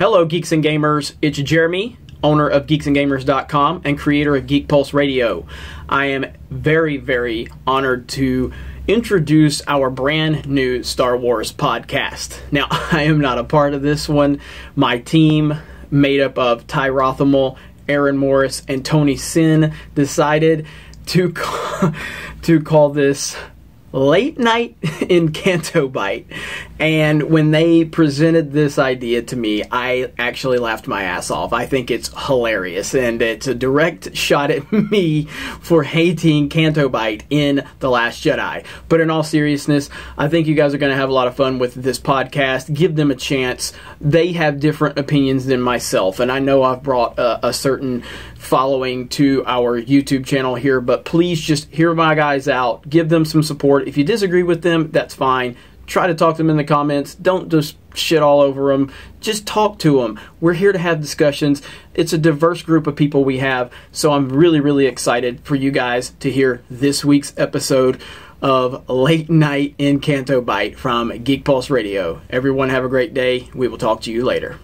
Hello, Geeks and Gamers. It's Jeremy, owner of geeksandgamers.com and creator of Geek Pulse Radio. I am very, very honored to introduce our brand new Star Wars podcast. Now, I am not a part of this one. My team, made up of Ty Rothamel, Aaron Morris, and Tony Sin, decided to call this Late Night in Canto Bight. And when they presented this idea to me, I actually laughed my ass off. I think it's hilarious, and it's a direct shot at me for hating Canto Bight in The Last Jedi. But in all seriousness, I think you guys are going to have a lot of fun with this podcast. Give them a chance. They have different opinions than myself, and I know I've brought a certain following to our YouTube channel here, but please just hear my guys out. Give them some support. If you disagree with them, that's fine. Try to talk to them in the comments. Don't just shit all over them. Just talk to them. We're here to have discussions. It's a diverse group of people we have, so I'm really, really excited for you guys to hear this week's episode of Late Night in Canto Bight from Geek Pulse Radio. Everyone have a great day. We will talk to you later.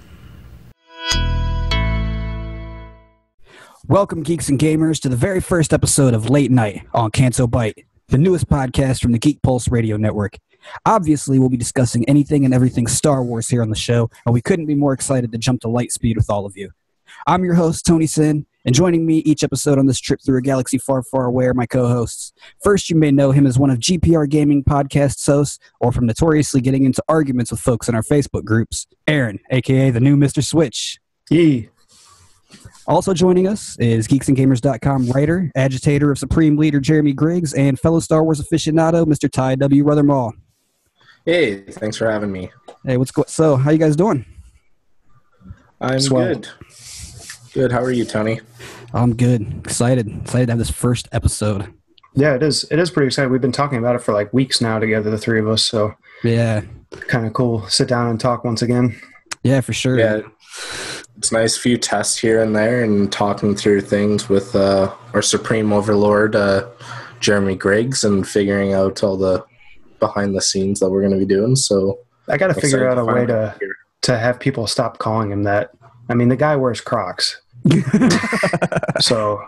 Welcome, Geeks and Gamers, to the very first episode of Late Night on Canto Bight, the newest podcast from the Geek Pulse Radio Network. Obviously, we'll be discussing anything and everything Star Wars here on the show, and we couldn't be more excited to jump to light speed with all of you. I'm your host, Tony Sin, and joining me each episode on this trip through a galaxy far, far away are my co-hosts. First, you may know him as one of GPR Gaming podcast's hosts, or from notoriously getting into arguments with folks in our Facebook groups, Aaron, a.k.a. the new Mr. Switch. Yee. Also joining us is geeksandgamers.com writer, agitator of Supreme Leader Jeremy Griggs, and fellow Star Wars aficionado, Mr. Ty W. Ruthermall. Hey, thanks for having me. Hey, so how you guys doing? I'm good. Good. How are you, Tony? I'm good. Excited to have this first episode. Yeah, it is. It is pretty exciting. We've been talking about it for like weeks now together, the three of us. So yeah, kind of cool. Sit down and talk once again. Yeah, for sure. Yeah, it's nice. Few tests here and there, and talking through things with our Supreme Overlord, Jeremy Griggs, and figuring out all the behind the scenes that we're going to be doing. So I got to figure out a way to have people stop calling him that. I mean, the guy wears Crocs. So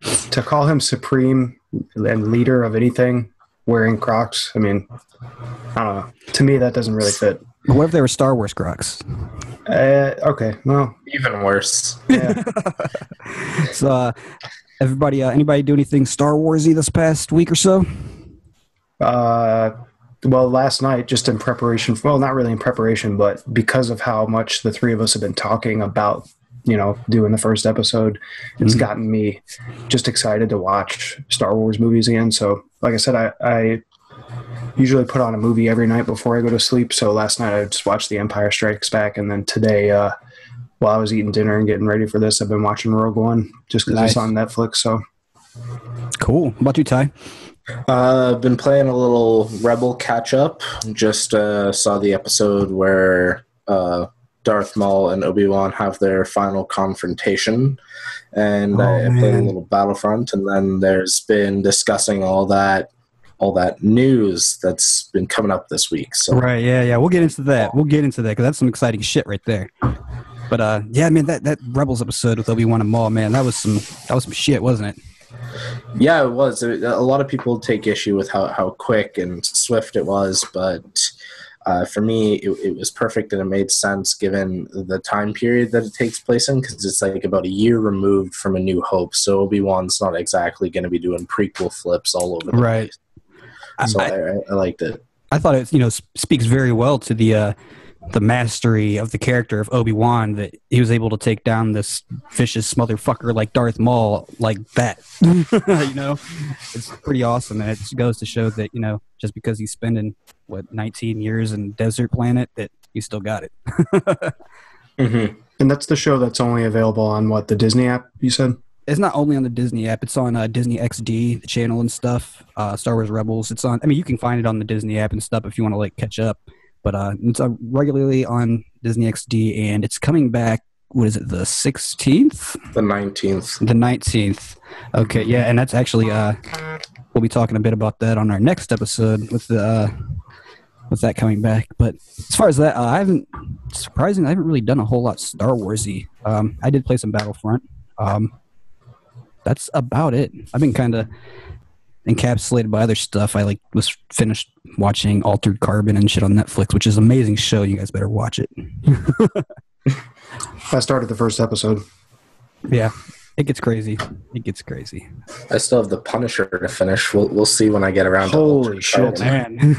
to call him Supreme and leader of anything wearing Crocs, I mean, I don't know. To me, that doesn't really fit. What if they were Star Wars Crocs? Okay, well. Even worse. Yeah. So, everybody, anybody do anything Star Warsy this past week or so? Well, last night, just in preparation, well, not really in preparation, but because of how much the three of us have been talking about, doing the first episode, it's gotten me just excited to watch Star Wars movies again. So, like I said, I usually put on a movie every night before I go to sleep. So last night I just watched The Empire Strikes Back, and then today, while I was eating dinner and getting ready for this, I've been watching Rogue One just because it's on Netflix. So cool. How about you, Ty? I've been playing a little Rebel catch-up. Just saw the episode where Darth Maul and Obi-Wan have their final confrontation, and I played a little Battlefront, and then there's been discussing all that news that's been coming up this week. So right, yeah, we'll get into that because that's some exciting shit right there. But yeah, man, that Rebels episode with Obi-Wan and Maul, man, that was some shit, wasn't it? Yeah, it was. A lot of people take issue with how quick and swift it was, but for me, it was perfect, and it made sense given the time period that it takes place in, because it's like about a year removed from A New Hope, so Obi-Wan's not exactly going to be doing prequel flips all over the place. So I liked it. I thought it, speaks very well to the mastery of the character of Obi-Wan, that he was able to take down this vicious motherfucker like Darth Maul like that. It's pretty awesome, and it goes to show that just because he's spending 19 years in a desert planet, that he still got it. Mm-hmm. And that's the show that's only available on the Disney app, you said? It's not only on the Disney app. It's on Disney XD, the channel and stuff. Star Wars Rebels. It's on. I mean, you can find it on the Disney app and stuff if you want to catch up. But it's regularly on Disney XD, and it's coming back. What is it? The 16th? The 19th. The 19th. Okay, yeah, and that's actually we'll be talking a bit about that on our next episode with the with that coming back. But as far as that, I haven't really done a whole lot Star Warsy. I did play some Battlefront. That's about it. I've been kind of encapsulated by other stuff. I was finished watching Altered Carbon and shit on Netflix, which is an amazing show. You guys better watch it. I started the first episode. Yeah, it gets crazy. It gets crazy. I still have The Punisher to finish. We'll see when I get around to Holy shit, man.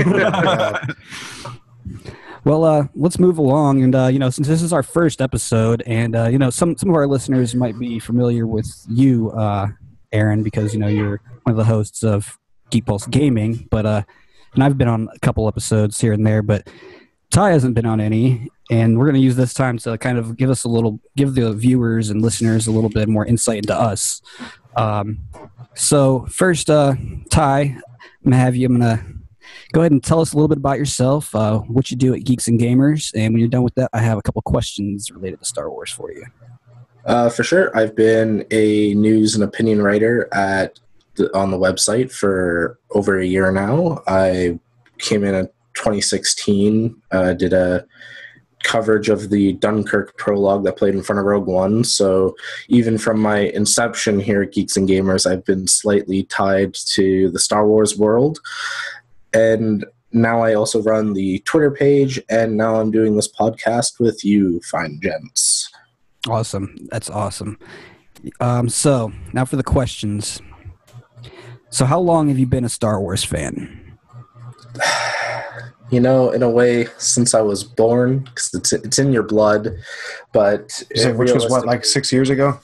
Well, let's move along. And, since this is our first episode, and, some of our listeners might be familiar with you, Aaron, because, you're one of the hosts of Geek Pulse Gaming. But, and I've been on a couple episodes here and there, but Ty hasn't been on any. And we're going to use this time to kind of give the viewers and listeners a little bit more insight into us. So first, Ty, I'm going to go ahead and tell us a little bit about yourself, what you do at Geeks and Gamers. And when you're done with that, I have a couple questions related to Star Wars for you. For sure. I've been a news and opinion writer on the website for over a year now. I came in 2016, did a coverage of the Dunkirk prologue that played in front of Rogue One. So even from my inception here at Geeks and Gamers, I've been slightly tied to the Star Wars world. And now I also run the Twitter page, and now I'm doing this podcast with you fine gents. Awesome. That's awesome. So now for the questions. So how long have you been a Star Wars fan? In a way, since I was born, because it's in your blood. But which was what, like 6 years ago?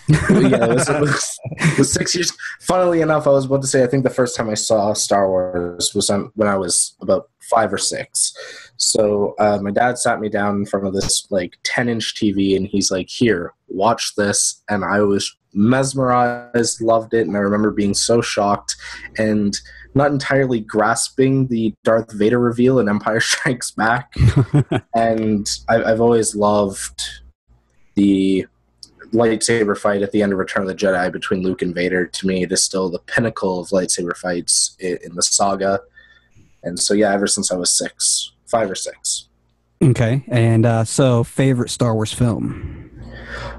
Yeah, it was 6 years. Funnily enough, I was about to say I think the first time I saw Star Wars was when I was about 5 or 6. So my dad sat me down in front of this 10-inch TV, and he's like, "Here, watch this." And I was mesmerized, loved it, and I remember being so shocked and not entirely grasping the Darth Vader reveal in Empire Strikes Back. And I've always loved the lightsaber fight at the end of Return of the Jedi between Luke and Vader. To me, it is still the pinnacle of lightsaber fights in the saga. And so, yeah, ever since I was 5 or 6. Okay. And so favorite Star Wars film?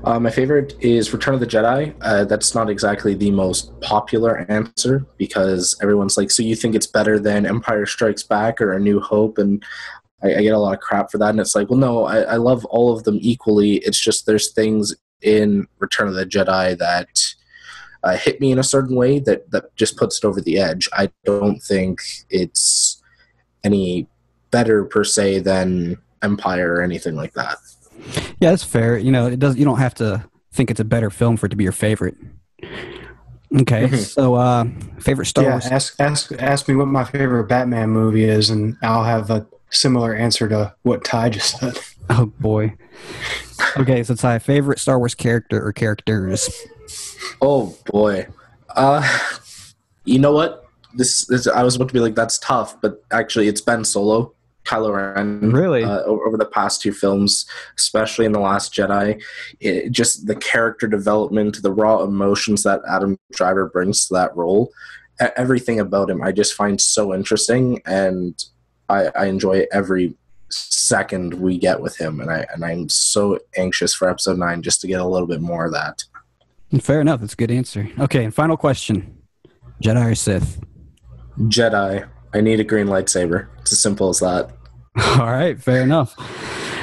My favorite is Return of the Jedi. That's not exactly the most popular answer because everyone's like, so you think it's better than Empire Strikes Back or A New Hope? And I get a lot of crap for that. And it's like, well, no, I love all of them equally. It's just there's things in Return of the Jedi that hit me in a certain way that just puts it over the edge. I don't think it's any better per se than Empire or anything like that. Yeah, that's fair. It does. You don't have to think it's a better film for it to be your favorite. Okay, so favorite Star Wars. Ask me what my favorite Batman movie is, and I'll have a similar answer to what Ty just said. Oh boy. Okay, so Ty, favorite Star Wars character or characters? Oh boy. You know what? This I was about to be like, that's tough, but actually it's Ben Solo. Kylo Ren, really, over the past 2 films, especially in The Last Jedi, just the character development, the raw emotions that Adam Driver brings to that role, everything about him, I just find so interesting, and I enjoy every second we get with him, and I'm so anxious for Episode 9 just to get a little bit more of that. Fair enough. That's a good answer. Okay, and final question: Jedi or Sith? Jedi. I need a green lightsaber. It's as simple as that. All right, fair enough.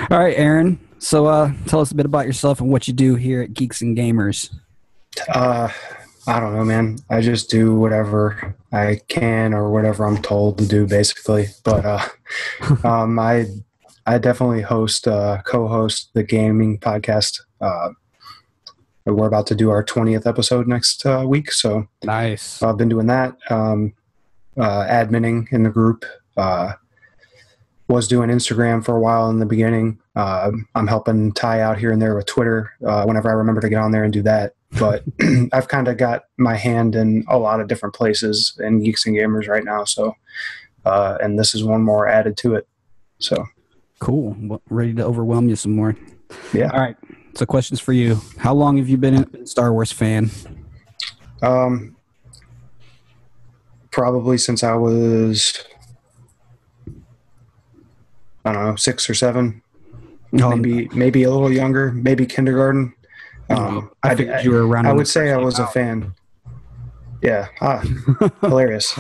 All right, Aaron. So tell us a bit about yourself and what you do here at Geeks and Gamers. I don't know, man. I just do whatever I can or whatever I'm told to do, basically. But I definitely co-host the gaming podcast. We're about to do our 20th episode next week, so nice. I've been doing that. Adminning in the group. Was doing Instagram for a while in the beginning. I'm helping Ty out here and there with Twitter whenever I remember to get on there and do that. But I've kind of got my hand in a lot of different places in Geeks and Gamers right now. So, and this is one more added to it. So cool. Well, ready to overwhelm you some more. Yeah. All right. So questions for you. How long have you been a Star Wars fan? Probably since I was I don't know, 6 or 7, Oh, maybe a little younger, maybe kindergarten. I figured you were around. I when would it say first I came was a out. fan. Yeah, hilarious.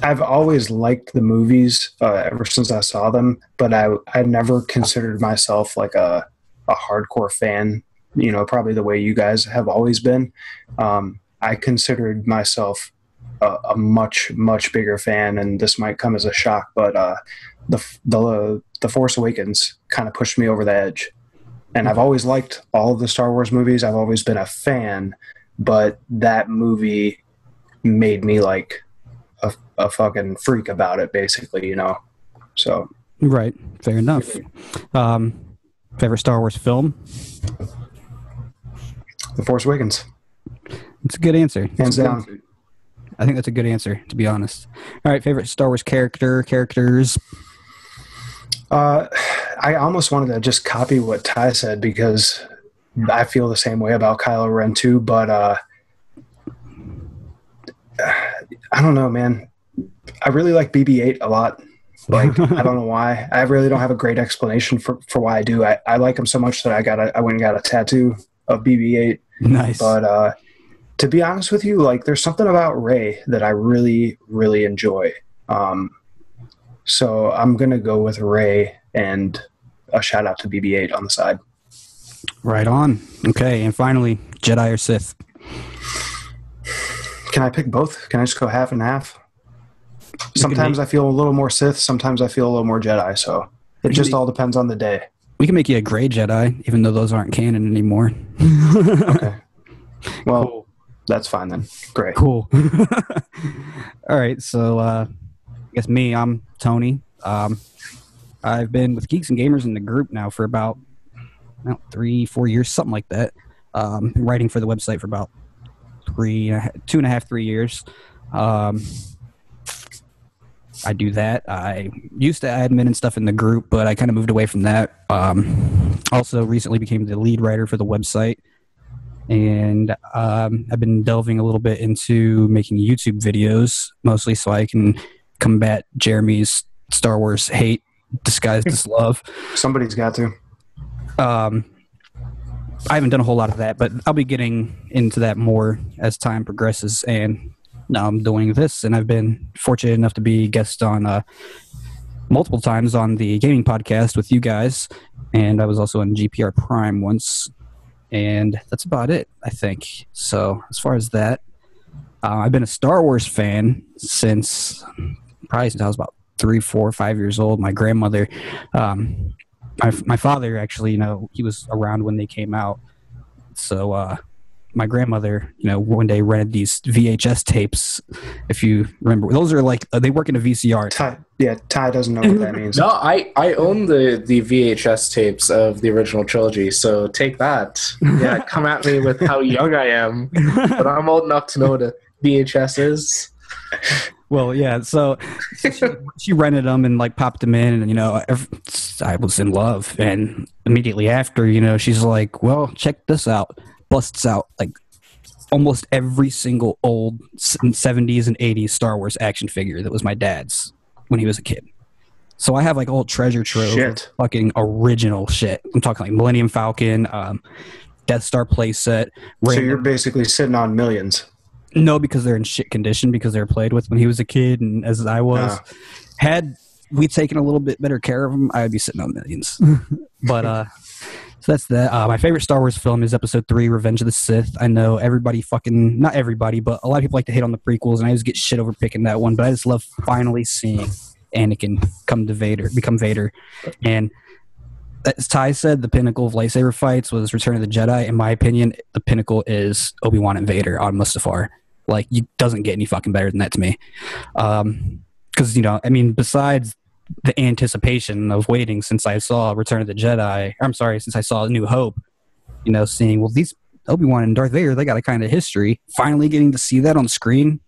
I've always liked the movies ever since I saw them, but I never considered myself like a hardcore fan. You know, probably the way you guys have always been. I considered myself a much bigger fan, and this might come as a shock, but the Force Awakens kind of pushed me over the edge. And I've always liked all of the Star Wars movies. I've always been a fan, but that movie made me like a fucking freak about it, basically, you know. So Right. Fair enough. Favorite Star Wars film? The Force Awakens, It's a good answer. hands down. I think that's a good answer, to be honest. All right. Favorite Star Wars characters? I almost wanted to just copy what Ty said because I feel the same way about Kylo Ren too, but I don't know, man. I really like BB-8 a lot. Like, I don't know why. I really don't have a great explanation for why I do. I like him so much that I went and got a tattoo of BB-8. Nice. But to be honest with you, like, there's something about Rey that I really, really enjoy. So I'm going to go with Rey and a shout out to BB-8 on the side. Right on. Okay. And finally, Jedi or Sith? Can I pick both? Can I just go half and half? Sometimes I feel a little more Sith. Sometimes I feel a little more Jedi. So it just all depends on the day. We can make you a gray Jedi, even though those aren't canon anymore. Okay. Well, Cool. That's fine then. Great. Cool. All right. So I guess me, I'm Tony. I've been with Geeks and Gamers in the group now for about 3-4 years, something like that. Been writing for the website for about 2.5, 3 years. I do that. I used to admin and stuff in the group, but I kind of moved away from that. Also recently became the lead writer for the website. And I've been delving a little bit into making YouTube videos, mostly so I can combat Jeremy's Star Wars hate disguised as love. Somebody's got to. I haven't done a whole lot of that, but I'll be getting into that more as time progresses. And now I'm doing this, and I've been fortunate enough to be a guest on multiple times on the gaming podcast with you guys, and I was also on GPR Prime once, and that's about it, I think. So as far as that, I've been a Star Wars fan since I was about 3, 4, 5 years old. My grandmother, my father actually, he was around when they came out, so my grandmother, one day rented these VHS tapes. If you remember, those are like they work in a VCR. Ty doesn't know what that means. No, I own the VHS tapes of the original trilogy, so take that. Yeah, come at me with how young I am, but I'm old enough to know what a VHS is. Well, yeah, so she rented them and like popped them in, and I was in love. And immediately after, she's like, "Well, check this out." Busts out like almost every single old 70s and 80s Star Wars action figure that was my dad's when he was a kid. So I have like a whole treasure trove of fucking original shit. I'm talking like Millennium Falcon, Death Star playset. So you're basically sitting on millions. No, because they're in shit condition because they were played with when he was a kid and as I was. Had we taken a little bit better care of them, I would be sitting on millions. But so that's that. My favorite Star Wars film is Episode 3, Revenge of the Sith. I know everybody not everybody, but a lot of people like to hate on the prequels, and I just get shit over picking that one. But I just love finally seeing Anakin become Vader. And as Ty said, the pinnacle of lightsaber fights was Return of the Jedi. In my opinion, the pinnacle is Obi-Wan and Vader on Mustafar. Like, it doesn't get any fucking better than that to me. Because, besides the anticipation of waiting since I saw Return of the Jedi, since I saw A New Hope, seeing, well, these Obi-Wan and Darth Vader, they got a kind of history. Finally getting to see that on screen,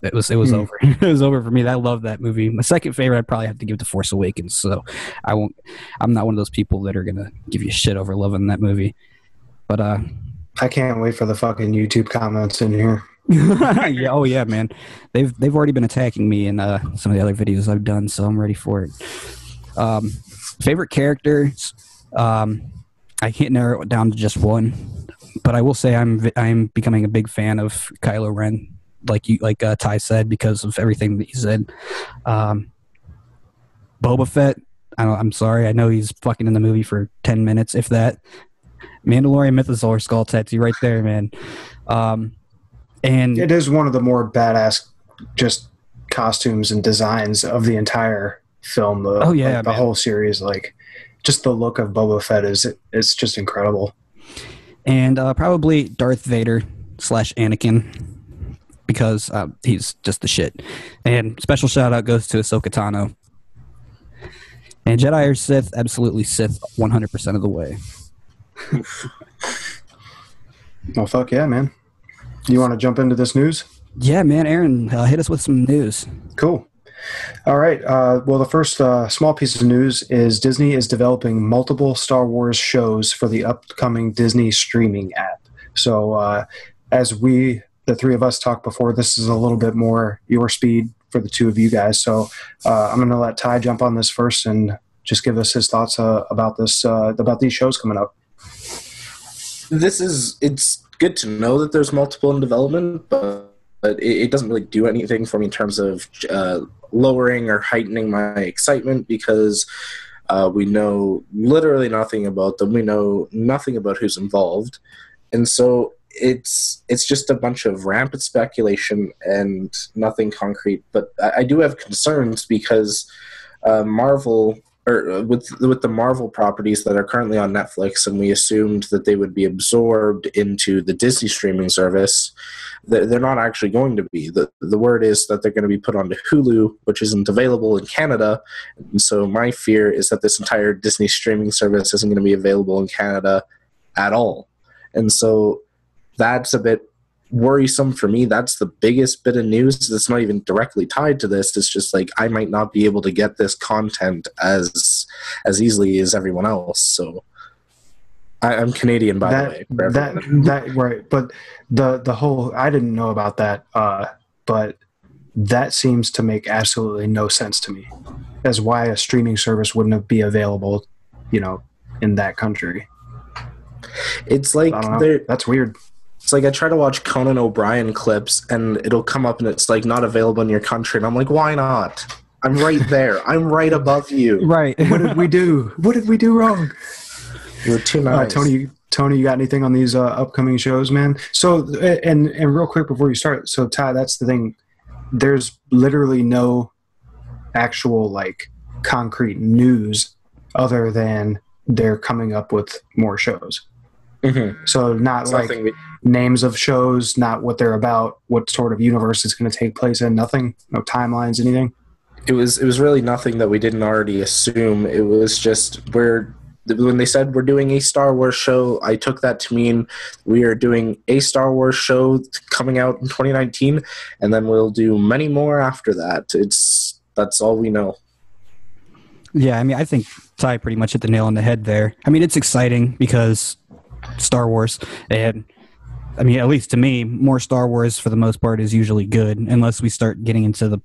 it was over. It was over for me. I love that movie. My second favorite, I'd probably have to give to Force Awakens. So I'm not one of those people that are gonna give you shit over loving that movie. But I can't wait for the fucking YouTube comments in here. Yeah, oh yeah, man. They've already been attacking me in some of the other videos I've done, so I'm ready for it. Favorite characters, I can't narrow it down to just one, but I will say I'm becoming a big fan of Kylo Ren, like Ty said, because of everything that he said. Boba Fett, I'm sorry, I know he's fucking in the movie for 10 minutes, if that. Mandalorian Mythosaur skull tattoo right there, man. And it is one of the more badass just costumes and designs of the entire film. Oh yeah, like the whole series, like just the look of Boba Fett it's just incredible. And probably Darth Vader / Anakin, because he's just the shit. And special shout out goes to Ahsoka Tano. And Jedi or Sith, absolutely Sith 100% of the way. Well, fuck yeah, man. You want to jump into this news? Yeah, man. Aaron, hit us with some news. Cool. All right. Well, the first small piece of news is Disney is developing multiple Star Wars shows for the upcoming Disney streaming app. So as the three of us talked before, this is a little bit more your speed for the two of you guys. So I'm going to let Ty jump on this first and just give us his thoughts about these shows coming up. It's good to know that there's multiple in development, but it doesn't really do anything for me in terms of lowering or heightening my excitement, because we know literally nothing about them. We know nothing about who's involved. And so it's just a bunch of rampant speculation and nothing concrete. But I do have concerns because Marvel, or with the Marvel properties that are currently on Netflix, and we assumed that they would be absorbed into the Disney streaming service, they're not actually going to be. The word is that they're going to be put onto Hulu, which isn't available in Canada. And so my fear is that this entire Disney streaming service isn't going to be available in Canada at all. And so that's a bit worrisome for me. That's the biggest bit of news that's not even directly tied to this. It's just like I might not be able to get this content as easily as everyone else. So I'm Canadian, by the way. That right, but the whole, I didn't know about that, but that seems to make absolutely no sense to me as why a streaming service wouldn't be available, in that country. It's like that's weird. It's like I try to watch Conan O'Brien clips and it'll come up and it's like not available in your country, and I'm like, why not? I'm right there. I'm right above you. Right. What did we do? What did we do wrong? You're too nice. Tony, you got anything on these upcoming shows, man? So, and real quick before you start, so Ty, that's the thing. There's literally no actual concrete news other than they're coming up with more shows. Mm-hmm. So not names of shows, not what they're about, what sort of universe it's going to take place in, nothing, no timelines, anything. It was really nothing that we didn't already assume. It was just when they said we're doing a Star Wars show, I took that to mean we are doing a Star Wars show coming out in 2019, and then we'll do many more after that. That's all we know. Yeah, I mean, I think Ty pretty much hit the nail on the head there. I mean, it's exciting because Star Wars, and I mean, at least to me, more Star Wars for the most part is usually good, unless we start getting into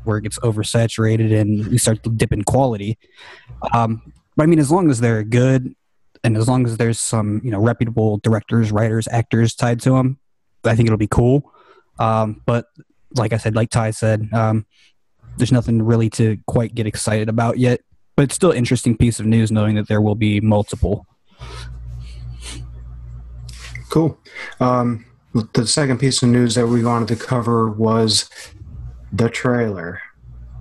where it gets oversaturated and we start to dip in quality. But I mean, as long as they're good, and as long as there's some reputable directors, writers, actors tied to them, I think it'll be cool. But like I said, like Ty said, there's nothing really to quite get excited about yet. But it's still an interesting piece of news knowing that there will be multiple. Cool. The second piece of news that we wanted to cover was the trailer.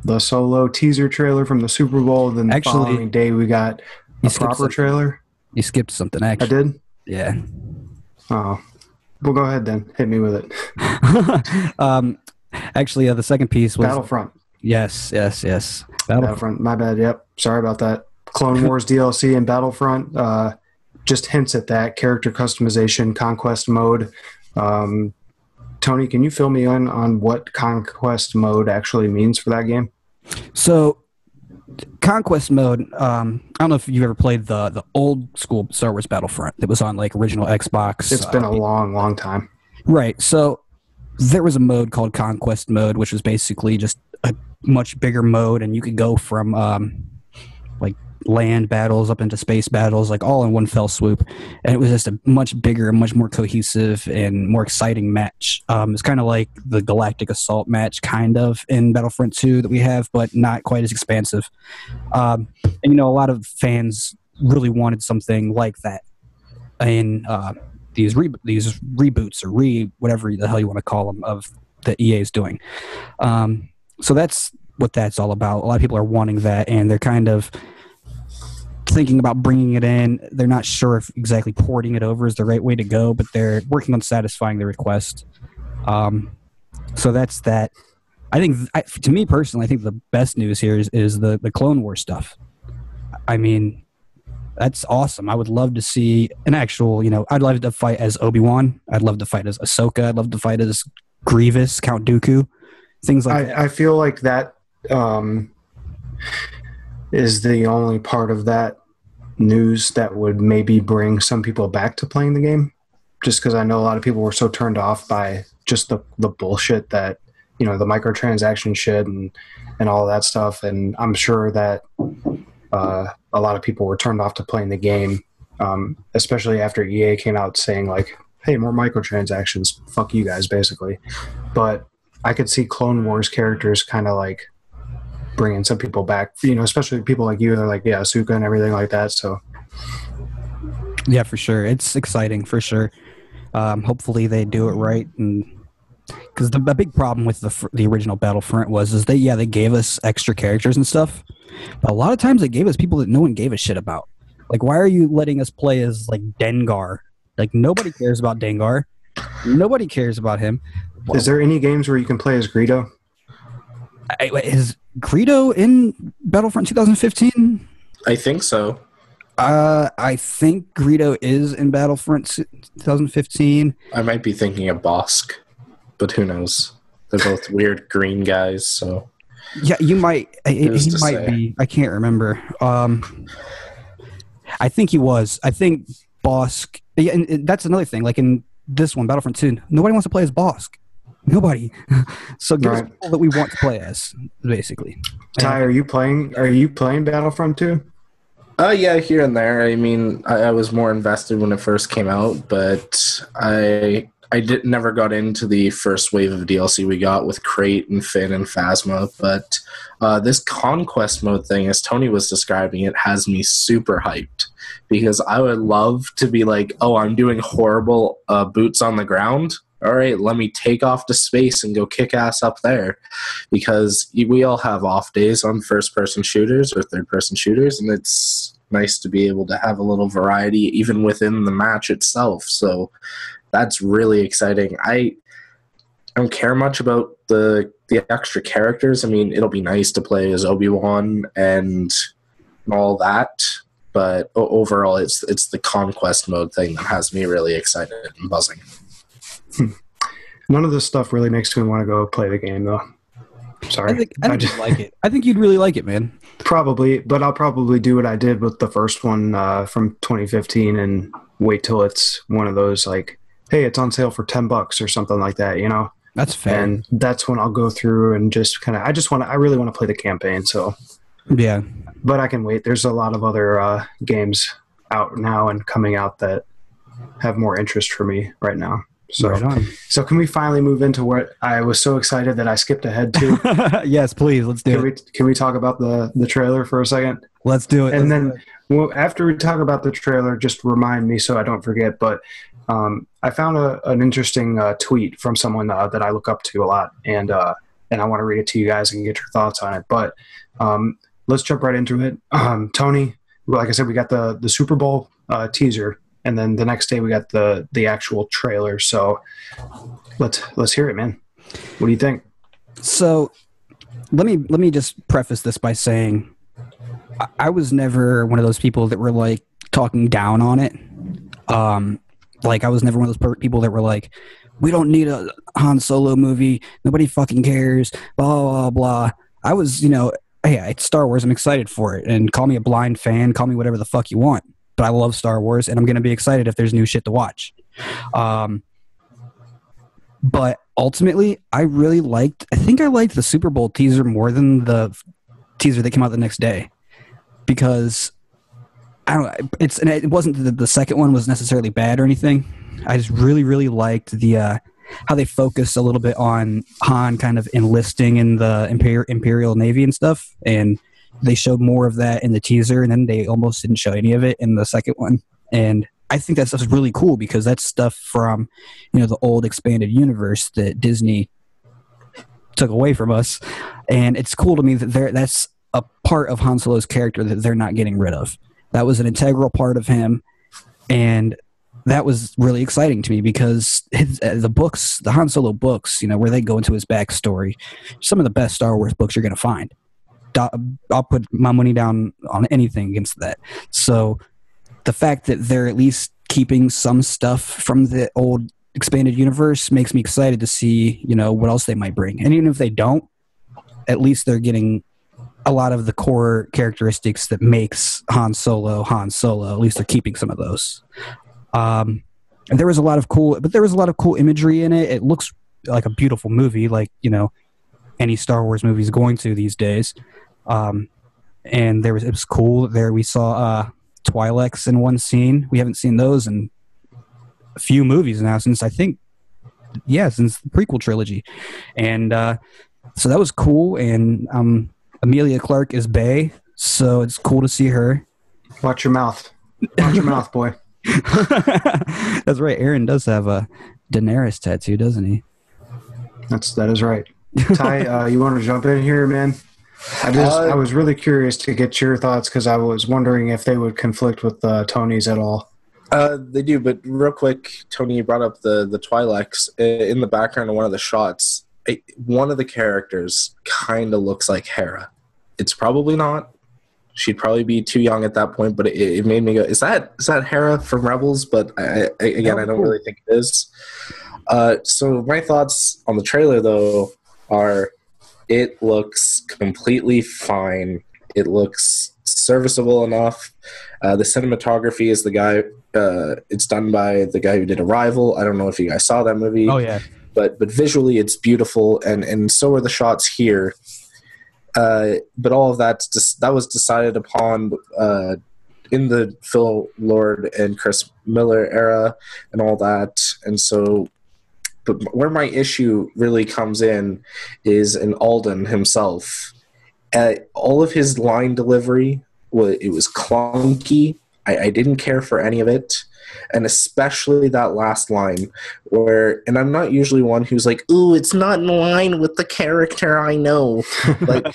The solo teaser trailer from the Super Bowl. Then the following day we got a proper trailer. You skipped something, actually. I did? Yeah. Oh. Well, go ahead then. Hit me with it. Actually, the second piece was... Battlefront. Yes. Battlefront. My bad, yep. Sorry about that. Clone Wars DLC and Battlefront. Just hints at that. Character customization, conquest mode. Tony, can you fill me in on what conquest mode actually means for that game? So, conquest mode, I don't know if you ever played the old school Star Wars Battlefront that was on original Xbox. It's been a long time. Right. So, there was a mode called Conquest Mode, which was basically just a much bigger mode, and you could go from like land battles up into space battles, like all in one fell swoop. And it was just a much bigger, much more cohesive, and more exciting match. It's kind of like the Galactic Assault match, kind of, in Battlefront 2 that we have, but not quite as expansive. And a lot of fans really wanted something like that in these reboots or whatever the hell you want to call them of that EA is doing. So that's what that's all about. A lot of people are wanting that, and they're kind of thinking about bringing it in. They're not sure if exactly porting it over is the right way to go, but they're working on satisfying the request. So that's that. I think, to me personally, I think the best news here is the Clone Wars stuff. I mean, that's awesome. I would love to see an actual, I'd love to fight as Obi-Wan. I'd love to fight as Ahsoka. I'd love to fight as Grievous, Count Dooku, things like that. I feel like that is the only part of that news that would maybe bring some people back to playing the game, just because I know a lot of people were so turned off by just the bullshit that, the microtransaction shit and all that stuff. And I'm sure that a lot of people were turned off to playing the game, especially after EA came out saying like, hey, more microtransactions, fuck you guys, basically. But I could see Clone Wars characters kind of like bringing some people back, especially people like you. They're like, yeah, Ahsoka and everything like that. So, yeah, for sure, it's exciting for sure. Hopefully, they do it right, and because the big problem with the original Battlefront is they gave us extra characters and stuff, but a lot of times they gave us people that no one gave a shit about. Like, why are you letting us play as like Dengar? Like, nobody cares about Dengar. Nobody cares about him. Is there any games where you can play as Greedo? Is Greedo in Battlefront 2015? I think so. I think Greedo is in Battlefront 2015. I might be thinking of Bosk, but who knows? They're both weird green guys, so... Yeah, you might... He might be. I can't remember. I think he was. I think Bosk... Yeah, and that's another thing. Like in this one, Battlefront 2, nobody wants to play as Bosk. Nobody. So give us people that we want to play as, basically. Ty, are you playing Battlefront 2? Yeah, here and there. I mean, I was more invested when it first came out, but I never got into the first wave of DLC we got with Crate and Finn and Phasma, but this Conquest mode thing, as Tony was describing it, has me super hyped, because I would love to be like, oh, I'm doing horrible boots on the ground. All right, let me take off to space and go kick ass up there, because we all have off days on first-person shooters or third-person shooters, and it's nice to be able to have a little variety even within the match itself. So that's really exciting. I don't care much about the extra characters. I mean, it'll be nice to play as Obi-Wan and all that, but overall, it's the Conquest mode thing that has me really excited and buzzing. None of this stuff really makes me want to go play the game, though. Sorry. I think you'd like it. I think you'd really like it, man. Probably, but I'll probably do what I did with the first one from 2015 and wait till it's one of those like, hey, it's on sale for $10 or something like that, That's fair. And that's when I'll go through and just kind of, I really want to play the campaign, so. Yeah. But I can wait. There's a lot of other games out now and coming out that have more interest for me right now. So, right so can we finally move into what I was so excited that I skipped ahead to? Yes, please. Let's do it. Can we talk about the trailer for a second? Let's do it. And then after we talk about the trailer, just remind me so I don't forget. But I found an interesting tweet from someone that I look up to a lot, and I want to read it to you guys and get your thoughts on it. But let's jump right into it. Tony, like I said, we got the Super Bowl teaser. And then the next day we got the actual trailer. So let's hear it, man. What do you think? So let me just preface this by saying I was never one of those people that were like talking down on it. Like I was never one of those people that were like, we don't need a Han Solo movie. Nobody fucking cares. Blah blah blah. I was, hey, it's Star Wars. I'm excited for it. And call me a blind fan. Call me whatever the fuck you want. But I love Star Wars, and I'm going to be excited if there's new shit to watch. But ultimately, I think I liked the Super Bowl teaser more than the teaser that came out the next day, because I don't know, it wasn't that the second one was necessarily bad or anything. I just really, really liked the how they focused a little bit on Han kind of enlisting in the Imperial Navy and stuff, and they showed more of that in the teaser, and then they almost didn't show any of it in the second one. And I think that stuff's really cool because that's stuff from, the old expanded universe that Disney took away from us, and it's cool to me that that's a part of Han Solo's character that they're not getting rid of. That was an integral part of him, and that was really exciting to me because the Han Solo books, where they go into his backstory, some of the best Star Wars books you're going to find. I'll put my money down on anything against that. So the fact that they're at least keeping some stuff from the old expanded universe makes me excited to see, what else they might bring. And even if they don't, at least they're getting a lot of the core characteristics that makes Han Solo. At least they're keeping some of those. And there was a lot of cool imagery in it. It looks like a beautiful movie, like, any Star Wars movie is going to these days. And it was cool. There we saw Twi'leks in one scene. We haven't seen those in a few movies now since the prequel trilogy. And so that was cool. And Amelia Clarke is Bay, so it's cool to see her. Watch your mouth. Watch your mouth, boy. That's right. Aaron does have a Daenerys tattoo, doesn't he? That is right. Ty, you want to jump in here, man? I was really curious to get your thoughts because I was wondering if they would conflict with Tony's at all. They do, but real quick, Tony, you brought up the Twi'leks. In the background of one of the shots, one of the characters kind of looks like Hera. It's probably not. She'd probably be too young at that point, but it made me go, is that Hera from Rebels? But I don't really think it is. So my thoughts on the trailer, though, are it looks completely fine. It looks serviceable enough. The cinematography is it's done by the guy who did Arrival. I don't know if you guys saw that movie. Oh, yeah. But visually it's beautiful, and so are the shots here. But all of that was decided upon in the Phil Lord and Chris Miller era and all that. And so, but where my issue really comes in is in Alden himself. All of his line delivery, it was clunky. I didn't care for any of it. And especially that last line where, and I'm not usually one who's like, ooh, it's not in line with the character I know. Like,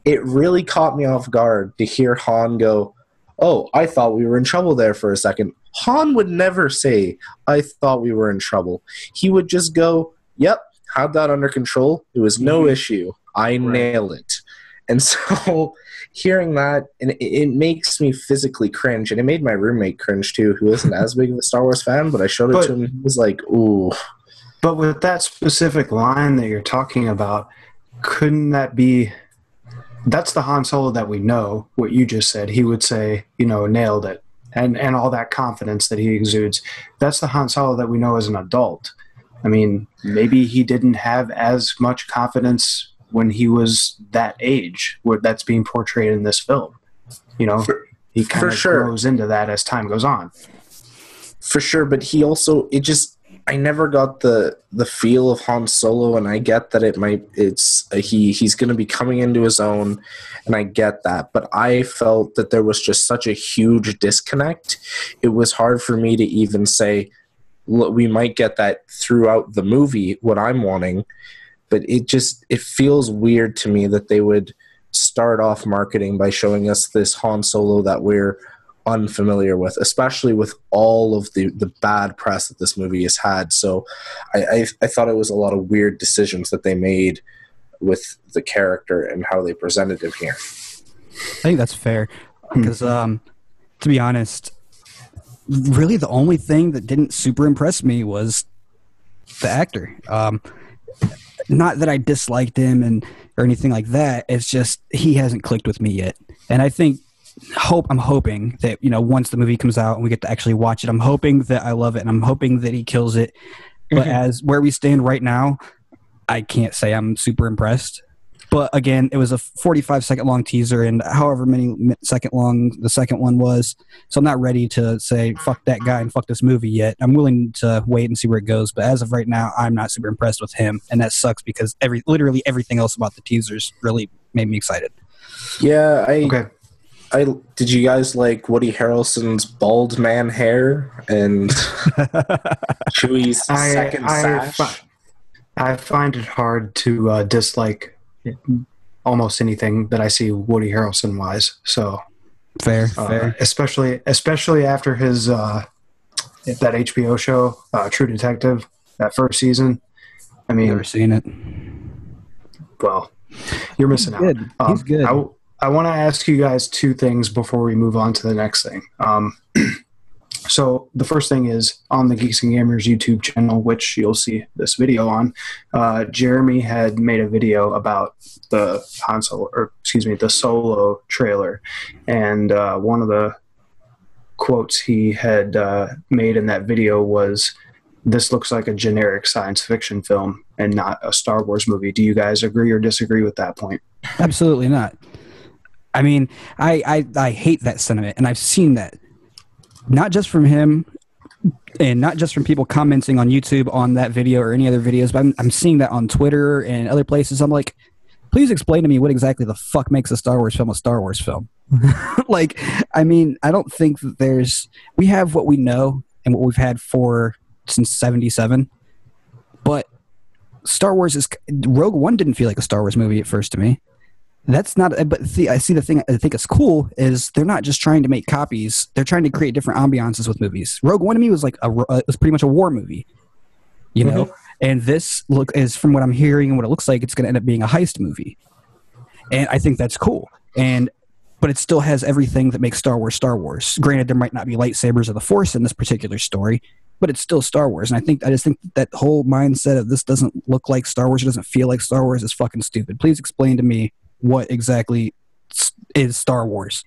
it really caught me off guard to hear Han go, oh, I thought we were in trouble there for a second. Han would never say, I thought we were in trouble. He would just go, yep, had that under control. It was no issue. I nailed it. And so hearing that, and it makes me physically cringe, and it made my roommate cringe too, who isn't as big of a Star Wars fan, but I showed it to him, and he was like, ooh. But with that specific line that you're talking about, couldn't that be, that's the Han Solo that we know, what you just said. He would say, nailed it, and all that confidence that he exudes. That's the Han Solo that we know as an adult. I mean, maybe he didn't have as much confidence when he was that age, where that's being portrayed in this film. He kind of grows into that as time goes on. For sure, but he also, I never got the feel of Han Solo, and I get that he's going to be coming into his own, and I get that, but I felt that there was just such a huge disconnect. It was hard for me to even say, look, we might get that throughout the movie, what I'm wanting, but it feels weird to me that they would start off marketing by showing us this Han Solo that we're unfamiliar with, especially with all of the bad press that this movie has had. So I thought it was a lot of weird decisions that they made with the character and how they presented him here. I think that's fair because, to be honest, really the only thing that didn't super impress me was the actor. Not that I disliked him or anything like that. It's just he hasn't clicked with me yet. And I think I'm hoping that, once the movie comes out and we get to actually watch it, I'm hoping that I love it, and I'm hoping that he kills it. But as where we stand right now, I can't say I'm super impressed. But again, it was a 45-second long teaser, and however many second long the second one was. So I'm not ready to say fuck that guy and fuck this movie yet. I'm willing to wait and see where it goes. But as of right now, I'm not super impressed with him, and that sucks because literally everything else about the teasers really made me excited. Yeah, Okay. Did you guys like Woody Harrelson's bald man hair and Chewie's second sash? I find it hard to dislike almost anything that I see Woody Harrelson wise. So fair, especially after his that HBO show, True Detective, that first season. I mean, never seen it. Well, you're missing out. Good. He's good. I want to ask you guys two things before we move on to the next thing. So the first thing is on the Geeks and Gamers YouTube channel, which you'll see this video on. Jeremy had made a video about the the Solo trailer, and one of the quotes he had made in that video was, "This looks like a generic science fiction film and not a Star Wars movie." Do you guys agree or disagree with that point? Absolutely not. I mean, I hate that sentiment, and I've seen that. Not just from him, and not just from people commenting on YouTube on that video or any other videos, but I'm seeing that on Twitter and other places. I'm like, please explain to me what exactly the fuck makes a Star Wars film a Star Wars film. Like, I mean, I don't think that we have what we know and what we've had since 77, but Rogue One didn't feel like a Star Wars movie at first to me. That's not, but see, I see the thing I think is cool is they're not just trying to make copies. They're trying to create different ambiances with movies. Rogue One to me was like was pretty much a war movie, you know? And this is from what I'm hearing and what it looks like, it's going to end up being a heist movie. And I think that's cool. But it still has everything that makes Star Wars Star Wars. Granted, there might not be lightsabers of the Force in this particular story, but it's still Star Wars. And I just think that whole mindset of this doesn't look like Star Wars, it doesn't feel like Star Wars is fucking stupid. Please explain to me what exactly is Star Wars.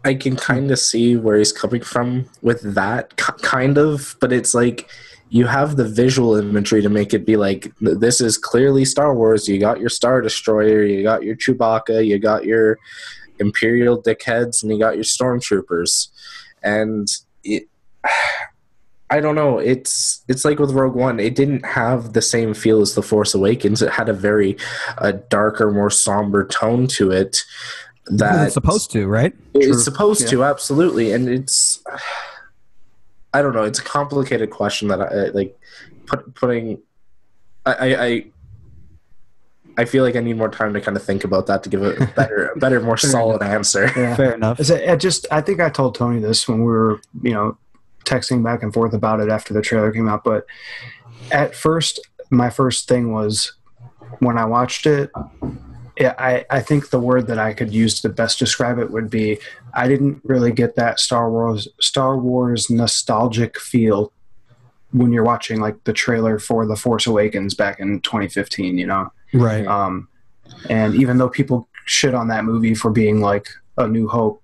I can kind of see where he's coming from with that, kind of, but it's like you have the visual imagery to make it be like, this is clearly Star Wars. You got your Star Destroyer, you got your Chewbacca, you got your Imperial dickheads, and you got your Stormtroopers. And I don't know. It's like with Rogue One. It didn't have the same feel as The Force Awakens. It had a very darker, more somber tone to it. That it's supposed to, right? It's supposed to, absolutely. And it's, I don't know. It's a complicated question that I like putting. I feel like I need more time to kind of think about that to give a better, more solid answer. Yeah. Fair enough. I think I told Tony this when we were, texting back and forth about it after the trailer came out. But at first, my first thing was when I watched it, I think the word that I could use to best describe it would be I didn't really get that Star Wars nostalgic feel when you're watching like the trailer for The Force Awakens back in 2015, Right. And even though people shit on that movie for being like a New Hope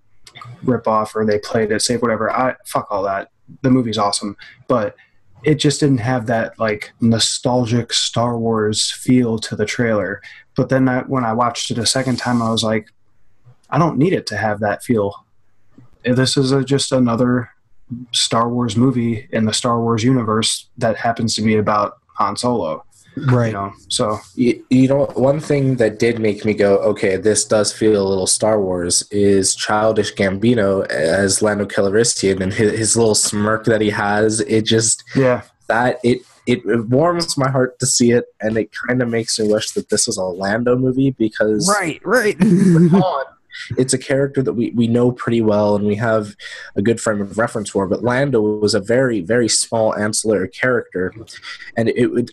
ripoff or they played it safe, whatever, fuck all that. The movie's awesome, but it just didn't have that like nostalgic Star Wars feel to the trailer. But then when I watched it a second time, I was like, I don't need it to have that feel. This is just another Star Wars movie in the Star Wars universe that happens to be about Han Solo. Right. So one thing that did make me go, okay, this does feel a little Star Wars is Childish Gambino as Lando Calrissian and his little smirk that he has. It just it warms my heart to see it, and it kind of makes me wish that this was a Lando movie because right. It's a character that we know pretty well and we have a good frame of reference for, but Lando was a very, very small ancillary character, and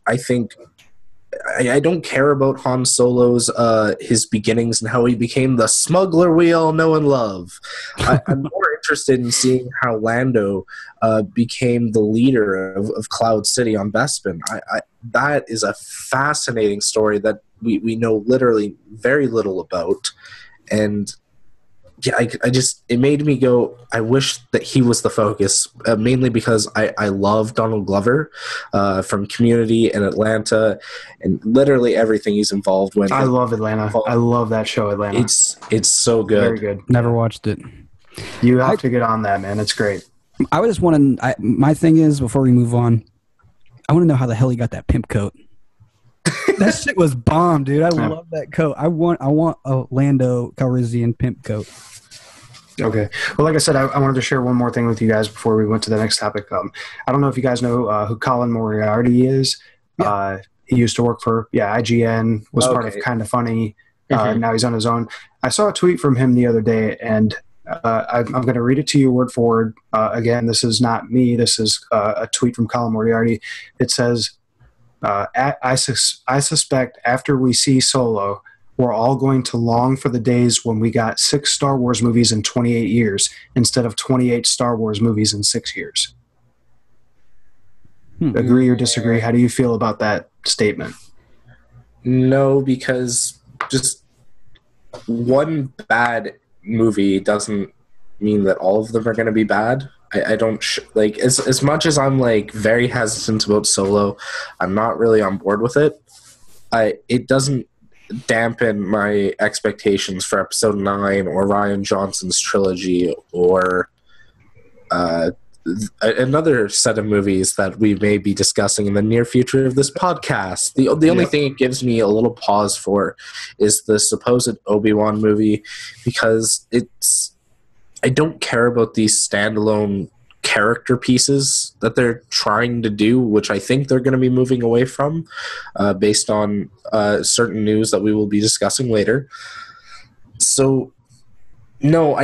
I don't care about Han Solo's his beginnings and how he became the smuggler we all know and love. I'm more interested in seeing how Lando became the leader of Cloud City on Bespin. That is a fascinating story that we know literally very little about, and yeah, I just, it made me go, I wish that he was the focus, mainly because I love Donald Glover from Community and Atlanta and literally everything he's involved with. I love Atlanta. I love that show, Atlanta. It's so good. Very good. Never watched it. You have to get on that, man. It's great. I would just want to. My thing is, before we move on, I want to know how the hell he got that pimp coat. That shit was bomb, dude. I love that coat. I want a Lando Calrissian pimp coat. Okay. Well, like I said, I wanted to share one more thing with you guys before we went to the next topic. I don't know if you guys know who Colin Moriarty is. Yeah. He used to work for IGN, was part of Kind of Funny. Now he's on his own. I saw a tweet from him the other day, and I'm going to read it to you word for word. Again, this is not me. This is a tweet from Colin Moriarty. It says, I suspect after we see Solo, we're all going to long for the days when we got 6 Star Wars movies in 28 years instead of 28 Star Wars movies in 6 years. Agree or disagree? How do you feel about that statement? No, because just one bad movie doesn't mean that all of them are going to be bad. I don't like as much as I'm like very hesitant about Solo, I'm not really on board with it. It doesn't dampen my expectations for Episode 9 or Rian Johnson's trilogy or another set of movies that we may be discussing in the near future of this podcast. The only thing it gives me a little pause for is the supposed Obi-Wan movie, because I don't care about these standalone character pieces that they're trying to do, which I think they're going to be moving away from based on certain news that we will be discussing later. So, no,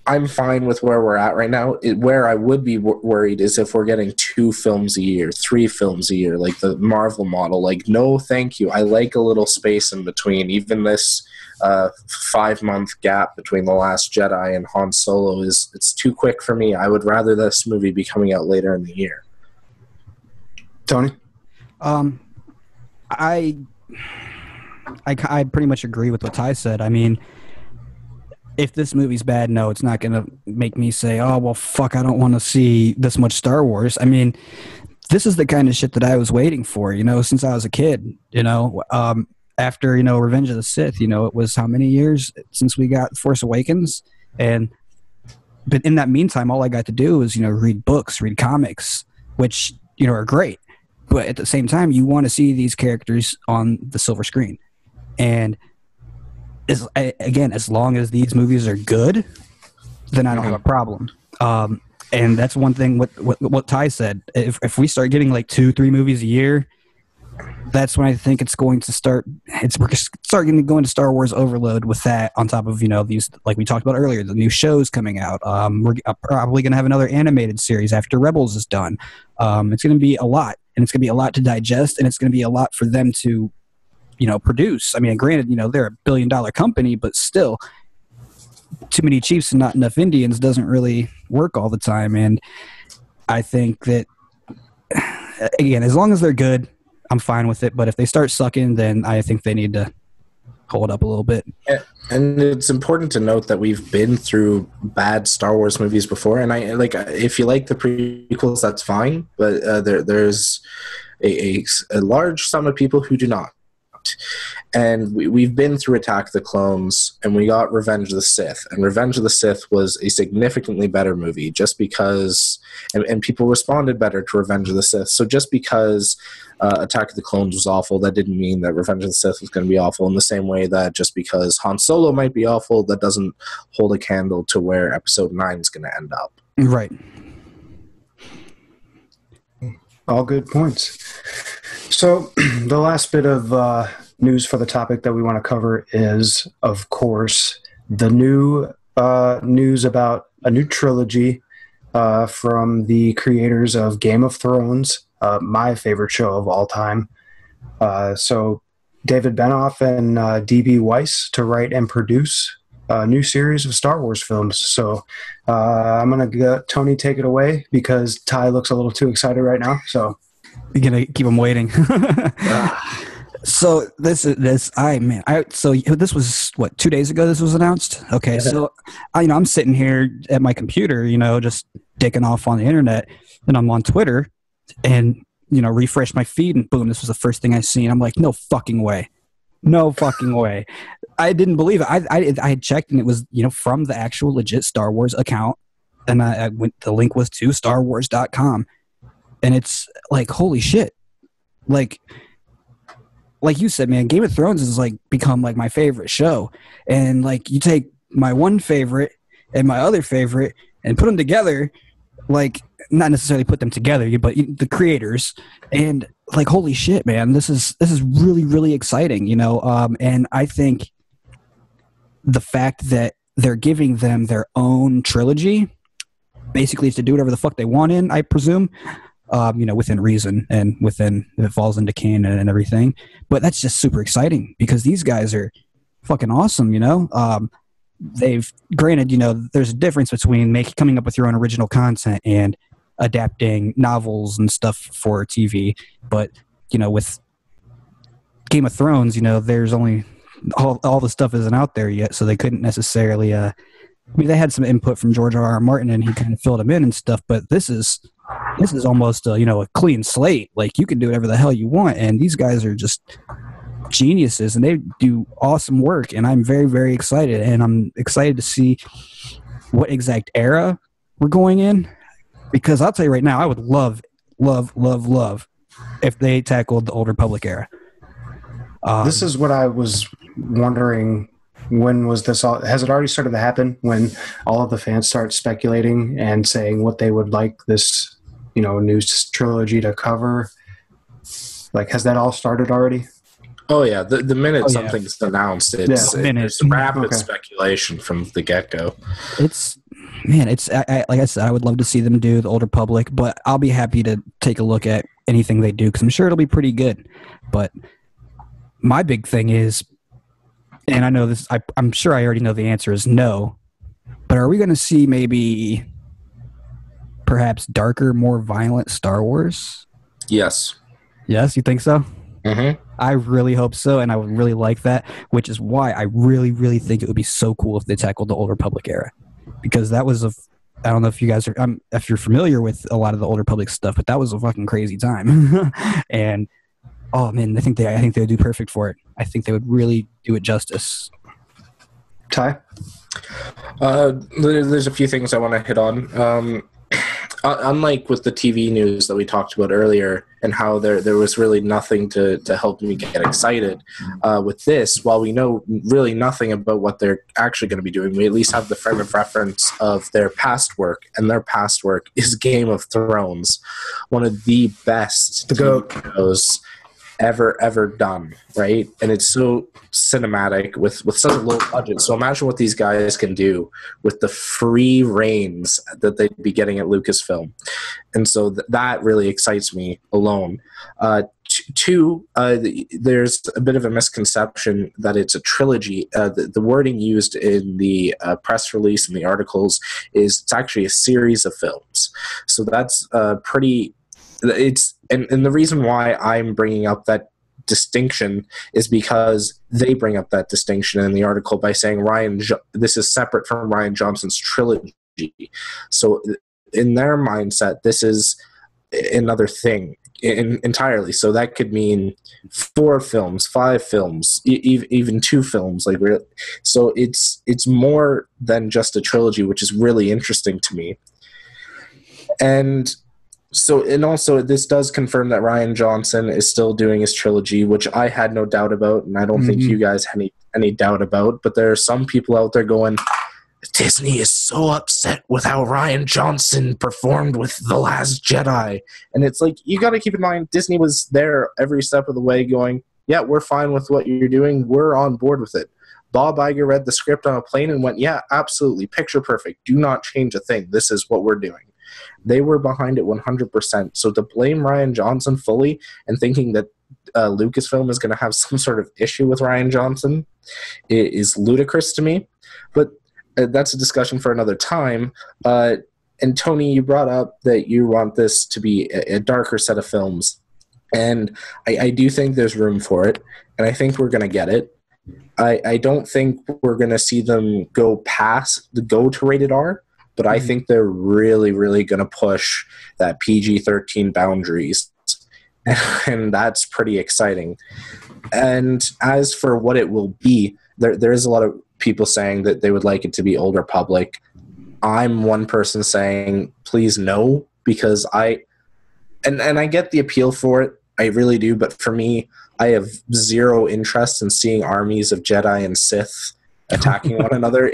I'm fine with where we're at right now. Where I would be worried is if we're getting 2 films a year, 3 films a year, like the Marvel model. Like, no, thank you. I like a little space in between. Even this 5-month gap between The Last Jedi and Han Solo it's too quick for me. I would rather this movie be coming out later in the year. Tony? I pretty much agree with what Ty said. I mean, if this movie's bad, no, it's not going to make me say, oh, well, fuck, I don't want to see this much Star Wars. I mean, this is the kind of shit that I was waiting for, since I was a kid, after, Revenge of the Sith, it was how many years since we got Force Awakens? But in that meantime, all I got to do was, read books, read comics, which, are great. But at the same time, you want to see these characters on the silver screen. And as long as these movies are good, then I don't have a problem. And that's one thing what Ty said. If we start getting like 2-3 movies a year, that's when I think it's going to start. We're starting to go into Star Wars overload with that. On top of these, like we talked about earlier, the new shows coming out. We're probably going to have another animated series after Rebels is done. It's going to be a lot, and it's going to be a lot to digest, and it's going to be a lot for them to produce. I mean, granted, they're a $1 billion company, but still, too many chiefs and not enough Indians doesn't really work all the time. And I think that, again, as long as they're good, I'm fine with it. But if they start sucking, then I think they need to hold up a little bit. And it's important to note that we've been through bad Star Wars movies before. And if you like the prequels, that's fine. But there's a large sum of people who do not. And we've been through Attack of the Clones, and we got Revenge of the Sith. And Revenge of the Sith was a significantly better movie just because, and people responded better to Revenge of the Sith. So just because Attack of the Clones was awful, that didn't mean that Revenge of the Sith was going to be awful, in the same way that just because Han Solo might be awful, that doesn't hold a candle to where Episode 9 is going to end up. Right. All good points. So the last bit of news for the topic that we want to cover is, of course, the new news about a new trilogy from the creators of Game of Thrones, my favorite show of all time. So David Benioff and D.B. Weiss to write and produce a new series of Star Wars films. So I'm going to let Tony take it away because Ty looks a little too excited right now. So you're going to keep him waiting. So this was what, 2 days ago this was announced. Okay, so I'm sitting here at my computer, just dicking off on the internet, and I'm on Twitter, and refresh my feed, and boom, this was the first thing I seen. I'm like, no fucking way. No fucking way. I didn't believe it. I had checked, and it was from the actual legit Star Wars account, and the link was to starwars.com, and it's like, holy shit. Like you said, man, Game of Thrones has become my favorite show, and you take my one favorite and my other favorite and put them together, not necessarily put them together, but the creators, and holy shit, man, this is really, really exciting, and I think the fact that they're giving them their own trilogy, basically, is to do whatever the fuck they want in, I presume. Within reason and within, if it falls into canon and everything. But that's just super exciting because these guys are fucking awesome, they've granted, there's a difference between coming up with your own original content and adapting novels and stuff for TV. But, with Game of Thrones, there's only all the stuff isn't out there yet, so they couldn't necessarily they had some input from George R.R. Martin, and he kind of filled them in and stuff, but this is almost a clean slate. You can do whatever the hell you want, and these guys are just geniuses, and they do awesome work, and I'm very, very excited, and I'm excited to see what exact era we're going in, because I'll tell you right now, I would love if they tackled the Old Republic era. This is what I was wondering. When was this all? Has it already started to happen? When all of the fans start speculating and saying what they would like this, new trilogy to cover? Has that all started already? Oh yeah, the minute something's announced, it's rapid Okay. speculation from the get-go. It's like I said, I would love to see them do the Old Republic, but I'll be happy to take a look at anything they do because I'm sure it'll be pretty good. But my big thing is, and I know this, I'm sure I already know the answer is no, but are we going to see maybe perhaps darker, more violent Star Wars? Yes. Yes, you think so? Mm-hmm. I really hope so, and I would really like that, which is why I really, really think it would be so cool if they tackled the Old Republic era, because that was I don't know if you guys are, if you're familiar with a lot of the Old Republic stuff, but that was a fucking crazy time, and oh man, I think they would do perfect for it. I think they would really do it justice. Ty? There's a few things I want to hit on. Unlike with the TV news that we talked about earlier and how there was really nothing to help me get excited, with this, while we know really nothing about what they're actually going to be doing, we at least have the frame of reference of their past work, and their past work is Game of Thrones, one of the best TV shows ever done, right? And it's so cinematic with such a low budget. So imagine what these guys can do with the free reins that they'd be getting at Lucasfilm. And so that really excites me alone. Two, there's a bit of a misconception that it's a trilogy. The wording used in the press release and the articles is it's actually a series of films. So that's pretty... And the reason why I'm bringing up that distinction is because they bring up that distinction in the article by saying this is separate from Rian Johnson's trilogy. So in their mindset, this is another thing entirely. So that could mean 4 films, 5 films, even 2 films. So it's more than just a trilogy, which is really interesting to me. And also, this does confirm that Rian Johnson is still doing his trilogy, which I had no doubt about, and I don't think you guys had any doubt about. But there are some people out there going, Disney is so upset with how Rian Johnson performed with The Last Jedi. And it's like, you got to keep in mind, Disney was there every step of the way going, yeah, we're fine with what you're doing. We're on board with it. Bob Iger read the script on a plane and went, yeah, absolutely, picture perfect. Do not change a thing. This is what we're doing. They were behind it 100%. So to blame Rian Johnson fully and thinking that Lucasfilm is going to have some sort of issue with Rian Johnson is ludicrous to me. But that's a discussion for another time. And Tony, you brought up that you want this to be a darker set of films. And I do think there's room for it, and I think we're going to get it. I don't think we're going to see them go past the go to rated R, but I think they're really, really going to push that PG-13 boundaries, and that's pretty exciting. And as for what it will be, there is a lot of people saying that they would like it to be Old Republic. I'm one person saying, please no, because I get the appeal for it. I really do. But for me, I have zero interest in seeing armies of Jedi and Sith attacking one another.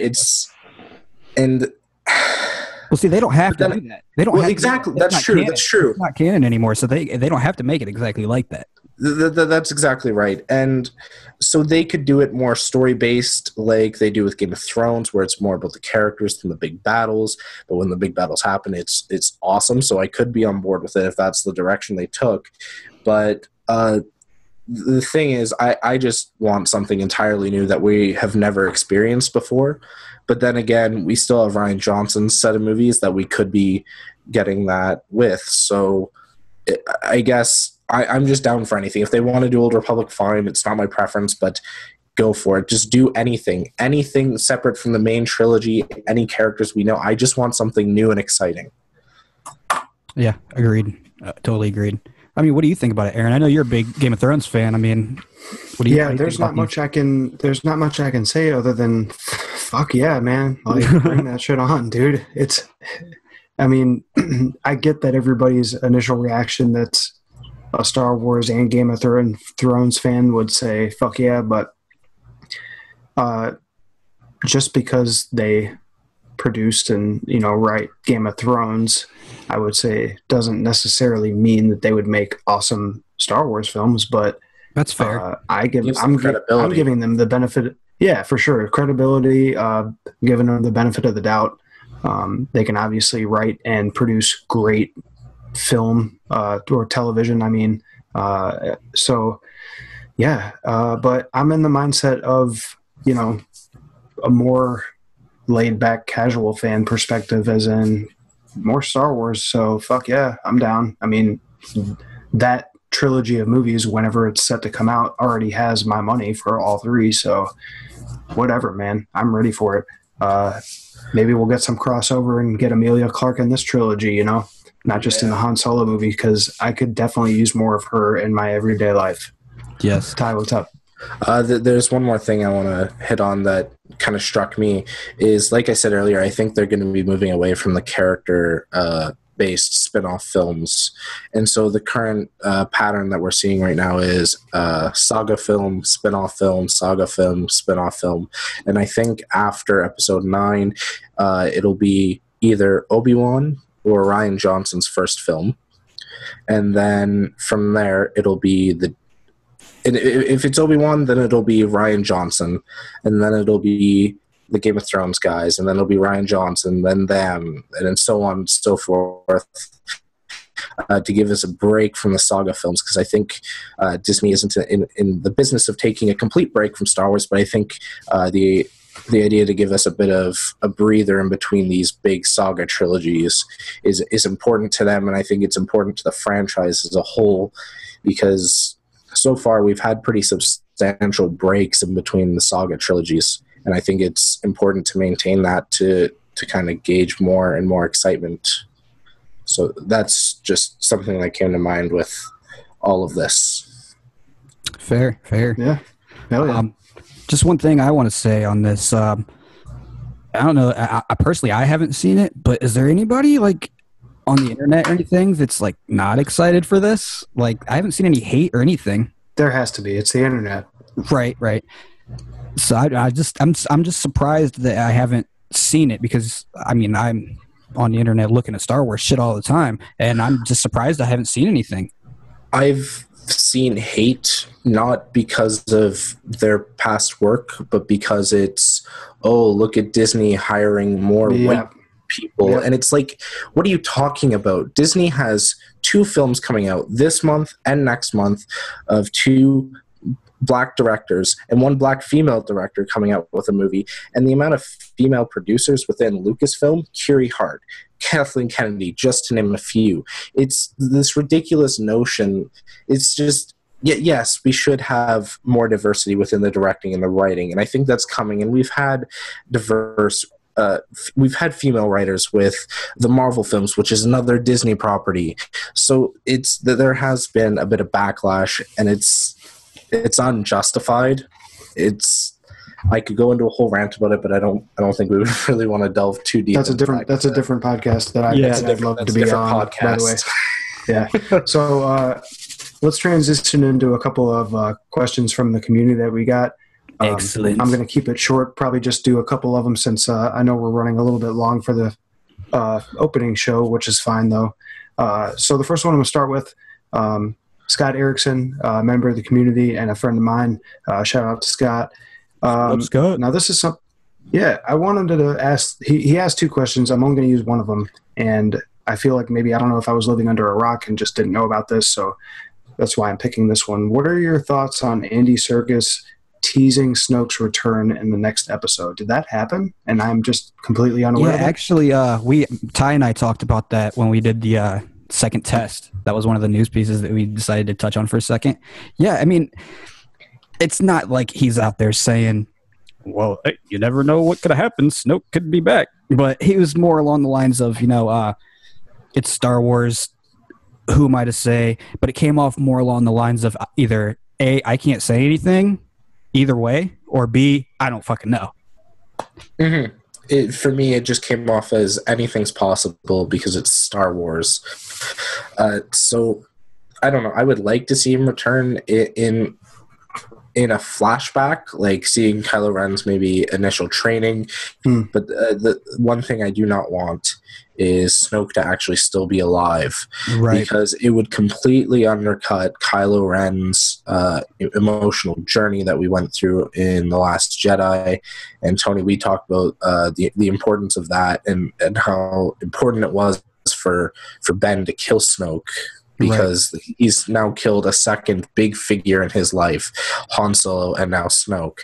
Well, see, they don't have to do that. They don't. Well, exactly. That's true. Canon. That's true. It's not canon anymore, so they don't have to make it exactly like that. That's exactly right. And so they could do it more story-based like they do with Game of Thrones, where it's more about the characters than the big battles. But when the big battles happen, it's awesome. So I could be on board with it if that's the direction they took. But the thing is, I just want something entirely new that we have never experienced before. But then again, we still have Rian Johnson's set of movies that we could be getting that with. So I guess I'm just down for anything. If they want to do Old Republic, fine. It's not my preference, but go for it. Just do anything. Anything separate from the main trilogy, any characters we know. I just want something new and exciting. Yeah, agreed. Totally agreed. I mean, what do you think about it, Aaron? I know you're a big Game of Thrones fan. I mean, what do you? Yeah, there's not much I can say other than, fuck yeah, man! Like, bring that shit on, dude. I mean, I get that everybody's initial reaction that's a Star Wars and Game of Thrones fan would say, fuck yeah, but just because they produced and, write Game of Thrones, I would say doesn't necessarily mean that they would make awesome Star Wars films, but that's fair. I'm giving them the benefit. Yeah, for sure. Credibility, giving them the benefit of the doubt. They can obviously write and produce great film or television. I mean, so yeah, but I'm in the mindset of, a more laid back casual fan perspective, as in more Star Wars. So fuck yeah, I'm down. I mean, that trilogy of movies, whenever it's set to come out, already has my money for all three. So whatever, man, I'm ready for it. Maybe we'll get some crossover and get Emilia Clarke in this trilogy, not just in the Han Solo movie, because I could definitely use more of her in my everyday life. Yes. Ty, what's up? There's one more thing I want to hit on that kind of struck me is, like I said earlier, I think they're going to be moving away from the character based spin-off films. And so the current pattern that we're seeing right now is saga film, spin-off film, saga film, spin-off film. And I think after episode 9, it'll be either Obi-Wan or Rian Johnson's first film. And then from there, it'll be if it's Obi-Wan, then it'll be Rian Johnson. And then it'll be the Game of Thrones guys, and then it'll be Rian Johnson, then them, and then so on and so forth, to give us a break from the saga films, because I think Disney isn't in the business of taking a complete break from Star Wars, but I think the idea to give us a bit of a breather in between these big saga trilogies is important to them, and I think it's important to the franchise as a whole, because so far we've had pretty substantial breaks in between the saga trilogies. And I think it's important to maintain that to kind of gauge more and more excitement. So that's just something that came to mind with all of this. Fair. Yeah. Hell yeah. Just one thing I want to say on this. I don't know. I personally, I haven't seen it, but is there anybody like on the internet or anything that's like not excited for this? Like, I haven't seen any hate or anything. There has to be. It's the internet. Right. So I'm just surprised that I haven't seen it, because I mean, I'm on the internet looking at Star Wars shit all the time, and I'm just surprised I haven't seen anything. I've seen hate not because of their past work, but because it's, oh, look at Disney hiring more white people. Yeah. And it's like, what are you talking about? Disney has 2 films coming out this month and next month of 2 black directors and one black female director coming out with a movie, and the amount of female producers within Lucasfilm, Curie Hart, Kathleen Kennedy, just to name a few. It's this ridiculous notion. It's just, yes, we should have more diversity within the directing and the writing, and I think that's coming. And we've had female writers with the Marvel films, which is another Disney property. So it's that there has been a bit of backlash, and it's unjustified. I could go into a whole rant about it, but I don't think we would really want to delve too deep. That's a different podcast that I'd love to be on. Podcast. By the way, yeah. So let's transition into a couple of questions from the community that we got. Excellent. I'm going to keep it short. Probably just do a couple of them since I know we're running a little bit long for the opening show, which is fine though. So the first one I'm going to start with. Scott Erickson, a member of the community and a friend of mine. Shout out to Scott. Scott. Now this is something. Yeah, I wanted to ask. He asked two questions. I'm only going to use one of them, and I feel like maybe I don't know if I was living under a rock and just didn't know about this, so that's why I'm picking this one. What are your thoughts on Andy Serkis teasing Snoke's return in the next episode? Did that happen? And I'm just completely unaware. Yeah, actually, Ty and I talked about that when we did the second test. That was one of the news pieces that we decided to touch on for a second. Yeah, I mean, it's not like he's out there saying, well, hey, you never know what could have happened. Snoke could be back. But he was more along the lines of, it's Star Wars. Who am I to say? But it came off more along the lines of either A, I can't say anything either way, or B, I don't fucking know. Mm-hmm. For me, it just came off as anything's possible because it's Star Wars. So, I don't know. I would like to see him return in a flashback, like seeing Kylo Ren's maybe initial training. But the one thing I do not want is Snoke to actually still be alive. Right. Because it would completely undercut Kylo Ren's emotional journey that we went through in The Last Jedi. And Tony, we talked about the importance of that and how important it was for Ben to kill Snoke. Because he's now killed a second big figure in his life, Han Solo and now Snoke.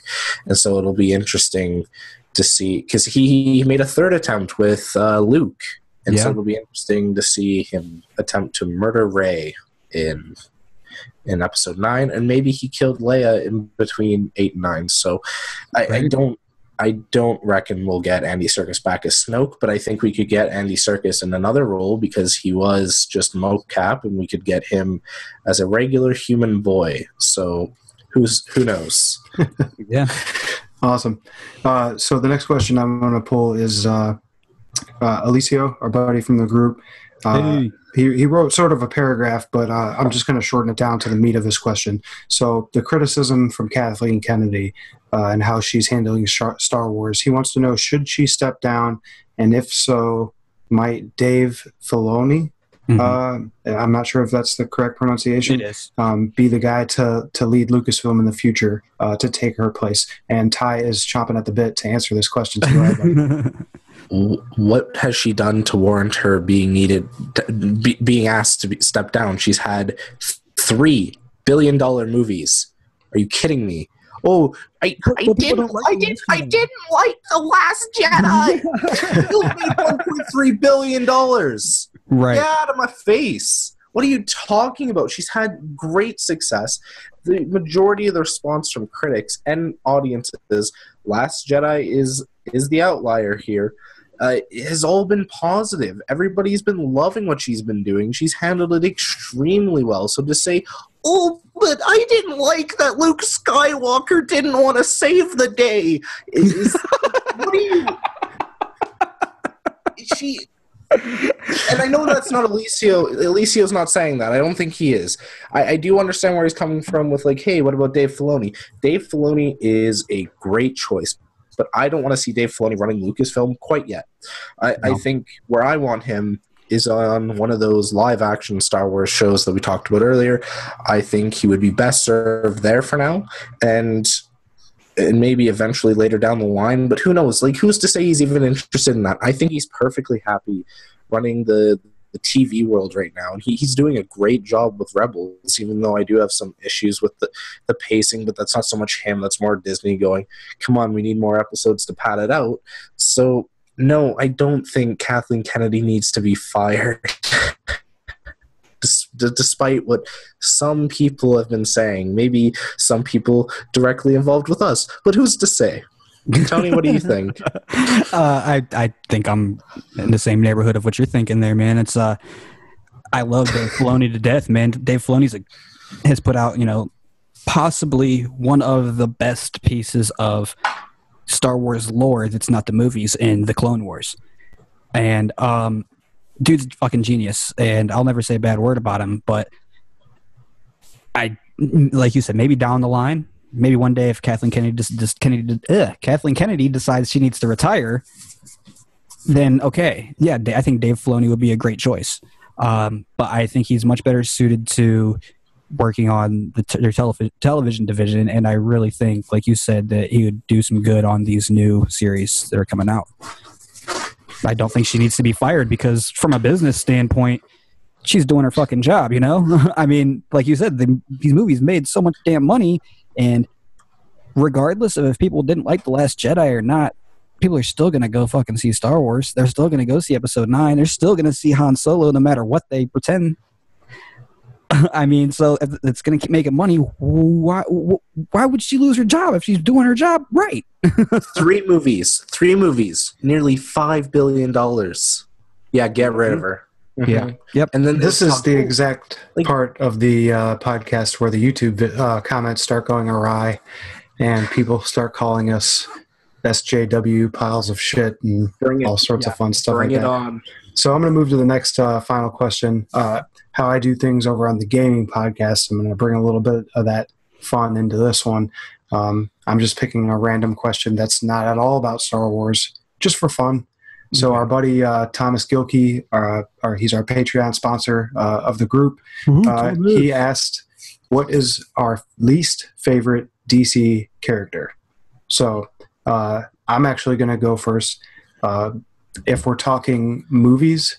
And so it'll be interesting to see, because he made a third attempt with Luke. And so it'll be interesting to see him attempt to murder Rey in episode 9. And maybe he killed Leia in between 8 and 9. So I don't reckon we'll get Andy Serkis back as Snoke, but I think we could get Andy Serkis in another role because he was just mocap, and we could get him as a regular human boy. So who knows? Yeah. Awesome. So the next question I'm going to pull is Alicio, our buddy from the group. He wrote sort of a paragraph, but I'm just going to shorten it down to the meat of his question. So the criticism from Kathleen Kennedy and how she's handling Star Wars. He wants to know, should she step down? And if so, might Dave Filoni, I'm not sure if that's the correct pronunciation, it is. Be the guy to lead Lucasfilm in the future to take her place? And Ty is chomping at the bit to answer this question. What has she done to warrant her being being asked to step down? She's had $3 billion movies. Are you kidding me? Oh, I didn't like The Last Jedi. You made $1.3 billion. Right. Get out of my face. What are you talking about? She's had great success. The majority of the response from critics and audiences, Last Jedi is the outlier here. It has all been positive. Everybody's been loving what she's been doing. She's handled it extremely well. So to say, oh, but I didn't like that Luke Skywalker didn't want to save the day. What are you... And I know that's not Alicio. Alicio's not saying that. I don't think he is. I do understand where he's coming from with, like, hey, what about Dave Filoni? Dave Filoni is a great choice, but I don't want to see Dave Filoni running Lucasfilm quite yet. I think where I want him is on one of those live-action Star Wars shows that we talked about earlier. I think he would be best served there for now, and maybe eventually later down the line. But who knows? Like, who's to say he's even interested in that? I think he's perfectly happy running the the TV world right now, and he's doing a great job with Rebels, even though I do have some issues with the pacing, but that's not so much him, that's more Disney going, come on, we need more episodes to pad it out. So, no, I don't think Kathleen Kennedy needs to be fired. Despite what some people have been saying, maybe some people directly involved with us, but who's to say? Tony, what do you think? I think I'm in the same neighborhood of what you're thinking there, man. It's I love Dave Filoni to death, man. Dave Filoni has put out, possibly one of the best pieces of Star Wars lore that's not the movies in the Clone Wars, and dude's a fucking genius, and I'll never say a bad word about him. But like you said, maybe down the line. Maybe one day if Kathleen Kennedy decides she needs to retire, then okay. Yeah, I think Dave Filoni would be a great choice. But I think he's much better suited to working on their television division, and I really think, like you said, that he would do some good on these new series that are coming out. I don't think she needs to be fired because from a business standpoint, she's doing her fucking job, I mean, like you said, these movies made so much damn money. And regardless of if people didn't like The Last Jedi or not, people are still going to go fucking see Star Wars. They're still going to go see Episode 9. They're still going to see Han Solo no matter what they pretend. I mean, so if it's going to keep making money, why would she lose her job if she's doing her job right? Three movies, nearly $5 billion. Yeah, get rid of her. Mm-hmm. Yeah. Yep. And then this is the exact part of the podcast where the YouTube comments start going awry, and people start calling us SJW piles of shit and all sorts of fun stuff like that. Bring it on. So I'm going to move to the next final question. How I do things over on the gaming podcast. I'm going to bring a little bit of that fun into this one. I'm just picking a random question that's not at all about Star Wars, just for fun. So our buddy Thomas Gilkey, he's our Patreon sponsor of the group. He asked, what is our least favorite DC character? So I'm actually going to go first. If we're talking movies,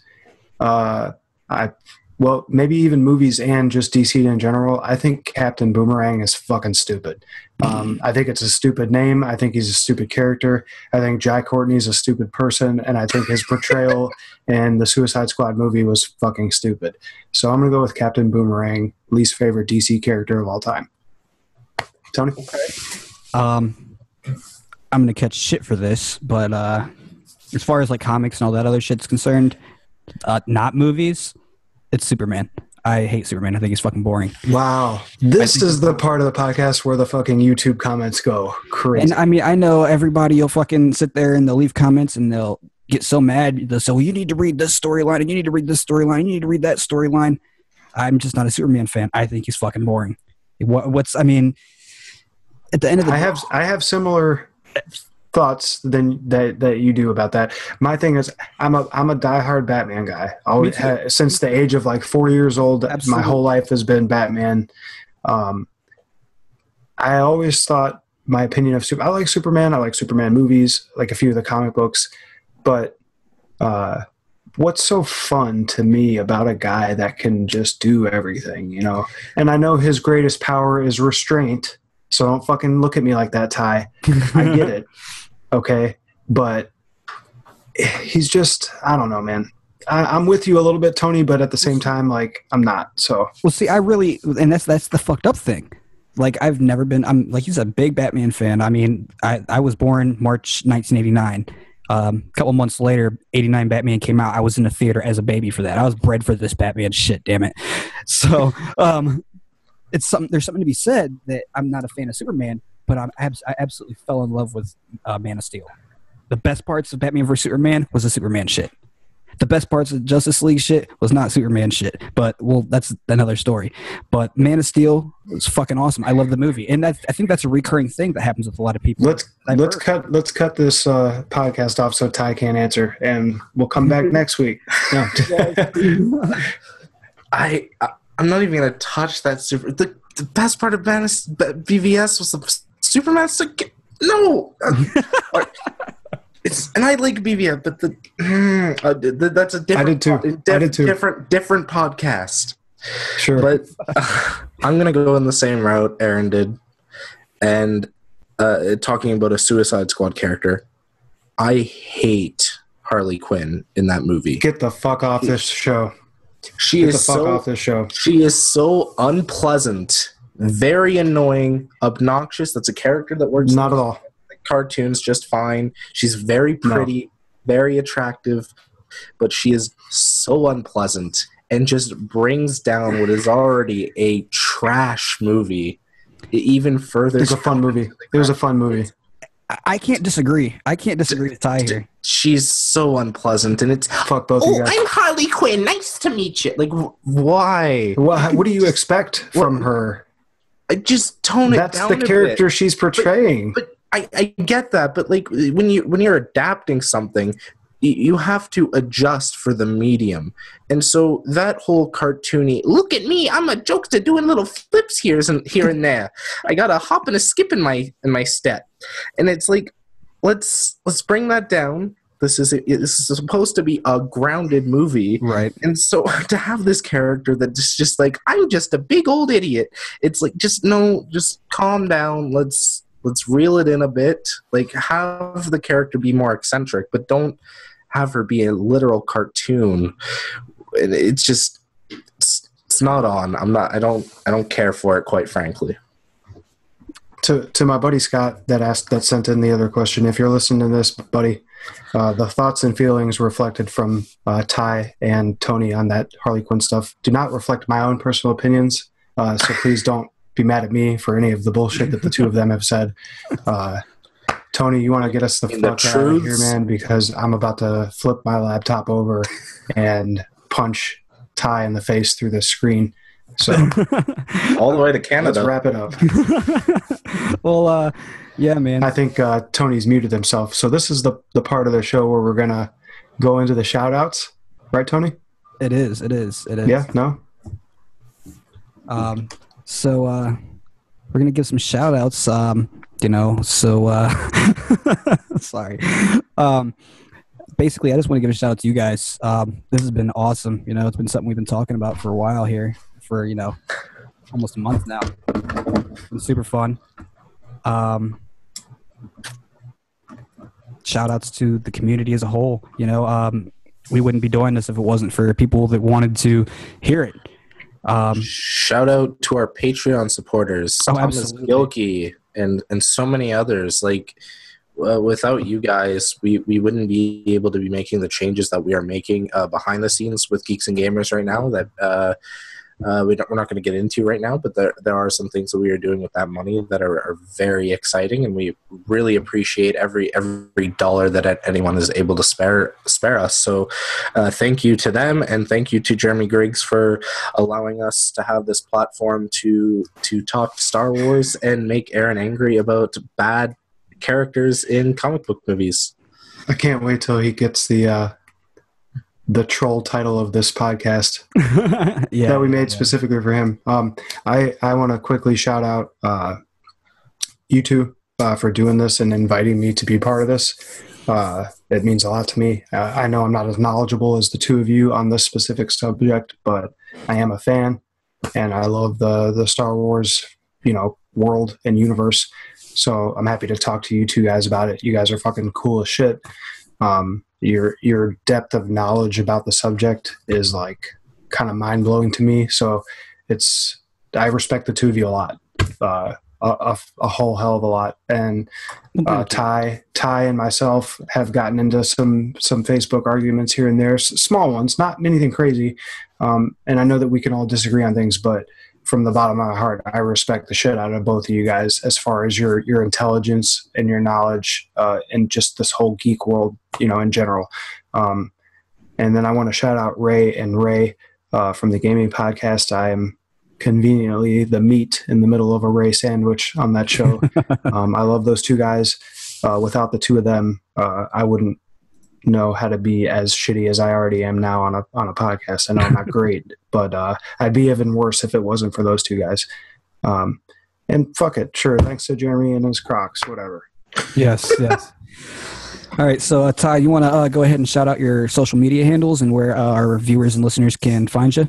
maybe even movies and just DC in general, I think Captain Boomerang is fucking stupid. I think it's a stupid name. I think he's a stupid character. I think Jai Courtney's a stupid person, and I think his portrayal in the Suicide Squad movie was fucking stupid. So I'm going to go with Captain Boomerang, least favorite DC character of all time. Tony? Okay. I'm going to catch shit for this, but as far as like comics and all that other shit's concerned, not movies, it's Superman. I hate Superman. I think he's fucking boring. Wow. This is the part of the podcast where the fucking YouTube comments go crazy. And I mean, I know everybody will fucking sit there and they'll leave comments and they'll get so mad. They'll say, well, you need to read this storyline and you need to read this storyline. You need to read that storyline. I'm just not a Superman fan. I think he's fucking boring. I mean, at the end of the day, I have similar thoughts than that you do about that. My thing is, I'm a diehard Batman guy. Always since the age of like 4 years old. Absolutely. My whole life has been Batman. I always thought my opinion of I like Superman. I like Superman movies, like a few of the comic books. But what's so fun to me about a guy that can just do everything, And I know his greatest power is restraint. So don't fucking look at me like that, Ty. I get it. Okay. But he's just, I don't know, man. I'm with you a little bit, Tony, but at the same time, like, I'm not. So, well, see, and that's the fucked up thing. Like, I'm, like you said, a big Batman fan. I mean, I was born March 1989. A couple months later, 89 Batman came out. I was in the theater as a baby for that. I was bred for this Batman shit, damn it. So, there's something to be said that I'm not a fan of Superman, but I absolutely fell in love with Man of Steel. The best parts of Batman vs. Superman was the Superman shit. The best parts of Justice League shit was not Superman shit. But, well, that's another story. But Man of Steel was fucking awesome. I love the movie. And I think that's a recurring thing that happens with a lot of people. Let's cut this podcast off so Ty can't answer, and we'll come back next week. No. I'm not even going to touch that The best part of BVS was the Superman. No! and I like BVF, but that's a different. I did too. Different podcast. Sure. But I'm gonna go in the same route Aaron did, and talking about a Suicide Squad character. I hate Harley Quinn in that movie. Get the fuck off this show. She is so unpleasant, very annoying, obnoxious. That's a character that works. Not at all. Cartoons just fine. She's very pretty, very attractive, but she is so unpleasant and just brings down what is already a trash movie even further. It's a fun movie. It was a fun movie. I can't disagree. With Ty here. She's so unpleasant, and it's fuck both of you guys. I'm Harley Quinn. Nice to meet you. Like, why? What do you expect from her? Just tone it down. That's the character she's portraying. But I get that, but like when you're adapting something, you have to adjust for the medium. And so that whole cartoony, look at me, I'm a jokester doing little flips here and there. I got a hop and a skip in my step. And it's like, let's bring that down. This is supposed to be a grounded movie. Right. And so to have this character that's just like, I'm just a big old idiot. It's like, just calm down. Let's reel it in a bit. Like, have the character be more eccentric, but don't have her be a literal cartoon. It's just, it's not on. I don't care for it, quite frankly. To my buddy Scott that sent in the other question, if you're listening to this, buddy, the thoughts and feelings reflected from Ty and Tony on that Harley Quinn stuff do not reflect my own personal opinions. So please don't be mad at me for any of the bullshit that the two of them have said. Tony, you want to get us the fuck out of here, man, because I'm about to flip my laptop over and punch Ty in the face through the screen. So all the way to Canada. Let's wrap it up. Well, yeah, man. I think Tony's muted himself. So this is the part of the show where we're going to go into the shout-outs. Right, Tony? It is. Yeah, no? So we're going to give some shout-outs, sorry. Basically, I just want to give a shout-out to you guys. This has been awesome. It's been something we've been talking about for a while here, for, almost a month now. It's been super fun. Shout-outs to the community as a whole. We wouldn't be doing this if it wasn't for people that wanted to hear it. Shout out to our Patreon supporters, Thomas Gilkey and so many others. Like, without you guys, we wouldn't be able to be making the changes that we are making behind the scenes with Geeks and Gamers right now that we're not going to get into right now, but there are some things that we are doing with that money that are very exciting, and we really appreciate every dollar that anyone is able to spare us. So thank you to them, and thank you to Jeremy Griggs for allowing us to have this platform to talk Star Wars and make Aaron angry about bad characters in comic book movies. I can't wait till he gets the troll title of this podcast that we made specifically for him. I want to quickly shout out you two for doing this and inviting me to be part of this. It means a lot to me. I know I'm not as knowledgeable as the two of you on this specific subject, but I am a fan, and I love the Star Wars, world and universe. So I'm happy to talk to you two guys about it. You guys are fucking cool as shit. Your depth of knowledge about the subject is like kind of mind blowing to me. So I respect the two of you a lot, a whole hell of a lot. And Ty and myself have gotten into some Facebook arguments here and there, small ones, not anything crazy. And I know that we can all disagree on things, but from the bottom of my heart, I respect the shit out of both of you guys as far as your intelligence and your knowledge and just this whole geek world, in general. And then I want to shout out Ray and Ray from the gaming podcast. I am conveniently the meat in the middle of a Ray sandwich on that show. I love those two guys. Without the two of them, I wouldn't know how to be as shitty as I already am now on a podcast. I know I'm not great, but I'd be even worse if it wasn't for those two guys. And fuck it, sure. Thanks to Jeremy and his Crocs, whatever. Yes. All right, so Ty, you want to go ahead and shout out your social media handles and where our viewers and listeners can find you?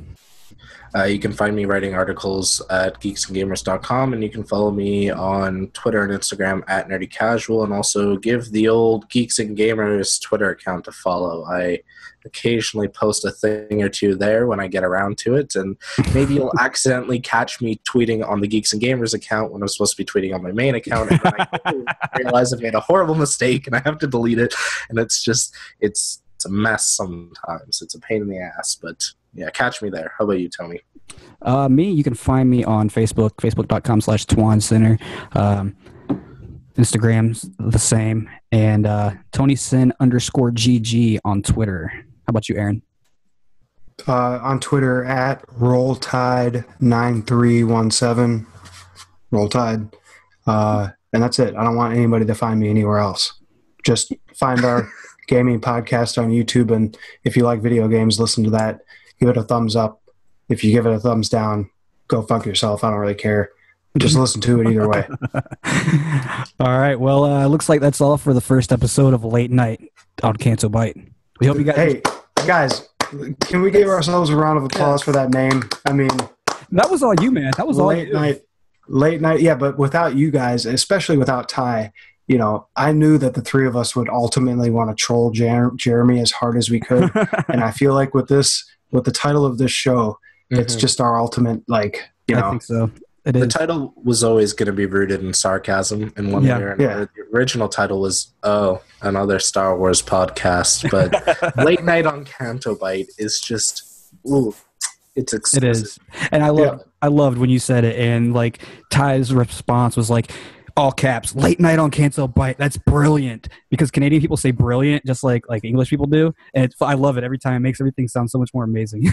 You can find me writing articles at geeksandgamers.com, and you can follow me on Twitter and Instagram at nerdycasual, and also give the old Geeks and Gamers Twitter account a follow. I occasionally post a thing or two there when I get around to it, and maybe you'll accidentally catch me tweeting on the Geeks and Gamers account when I'm supposed to be tweeting on my main account, and then I realize I've made a horrible mistake and I have to delete it, and it's a mess sometimes. It's a pain in the ass, but yeah, catch me there. How about you, Tony? You can find me on Facebook, facebook.com/Twan Center. Instagram's the same. And TonySin_GG on Twitter. How about you, Aaron? On Twitter at RollTide9317. RollTide. And that's it. I don't want anybody to find me anywhere else. Just find our gaming podcast on YouTube, and if you like video games, listen to that. Give it a thumbs up. If you give it a thumbs down, go fuck yourself. I don't really care. Just listen to it either way. All right. Well, looks like that's all for the first episode of Late Night on Canto Bight. We hope you guys... Hey, guys, can we give ourselves a round of applause for that name? I mean... That was all you, man. That was all Late Night. Late Night, yeah, but without you guys, especially without Ty, you know, I knew that the three of us would ultimately want to troll Jeremy as hard as we could. And I feel like with the title of this show, it's just our ultimate, like, you know. I think so. The title was always going to be rooted in sarcasm in one way or another. The original title was, another Star Wars podcast. But Late Night on Canto Bight is just, it's exquisite. It is. And I loved when you said it, and, like, Ty's response was, like, all caps, Late Night on Canto Bight. That's brilliant. Because Canadian people say brilliant just like English people do. And I love it every time. It makes everything sound so much more amazing.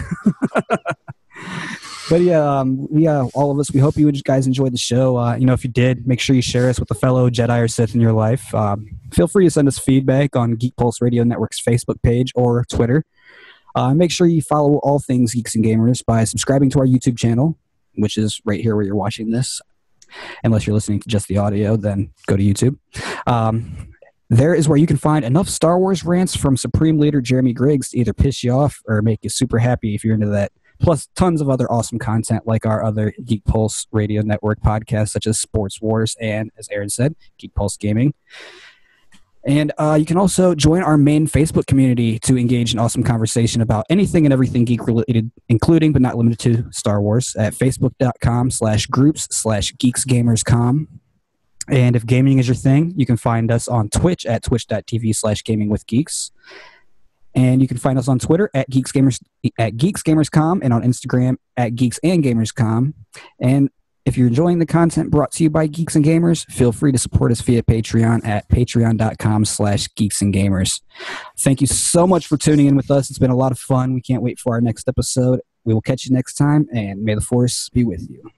But all of us, we hope you guys enjoyed the show. If you did, make sure you share us with a fellow Jedi or Sith in your life. Feel free to send us feedback on Geek Pulse Radio Network's Facebook page or Twitter. Make sure you follow all things Geeks and Gamers by subscribing to our YouTube channel, which is right here where you're watching this. Unless you're listening to just the audio, then go to YouTube. There is where you can find enough Star Wars rants from Supreme Leader Jeremy Griggs to either piss you off or make you super happy if you're into that. Plus tons of other awesome content like our other Geek Pulse Radio Network podcasts, such as Sports Wars and, as Aaron said, Geek Pulse Gaming. And you can also join our main Facebook community to engage in awesome conversation about anything and everything geek-related, including but not limited to Star Wars, at facebook.com/groups/geeksgamerscom. And if gaming is your thing, you can find us on Twitch at twitch.tv/gamingwithgeeks. And you can find us on Twitter at geeksgamerscom, and on Instagram at geeksandgamerscom. And if you're enjoying the content brought to you by Geeks and Gamers, feel free to support us via Patreon at patreon.com/geeksandgamers. Thank you so much for tuning in with us. It's been a lot of fun. We can't wait for our next episode. We will catch you next time, and may the Force be with you.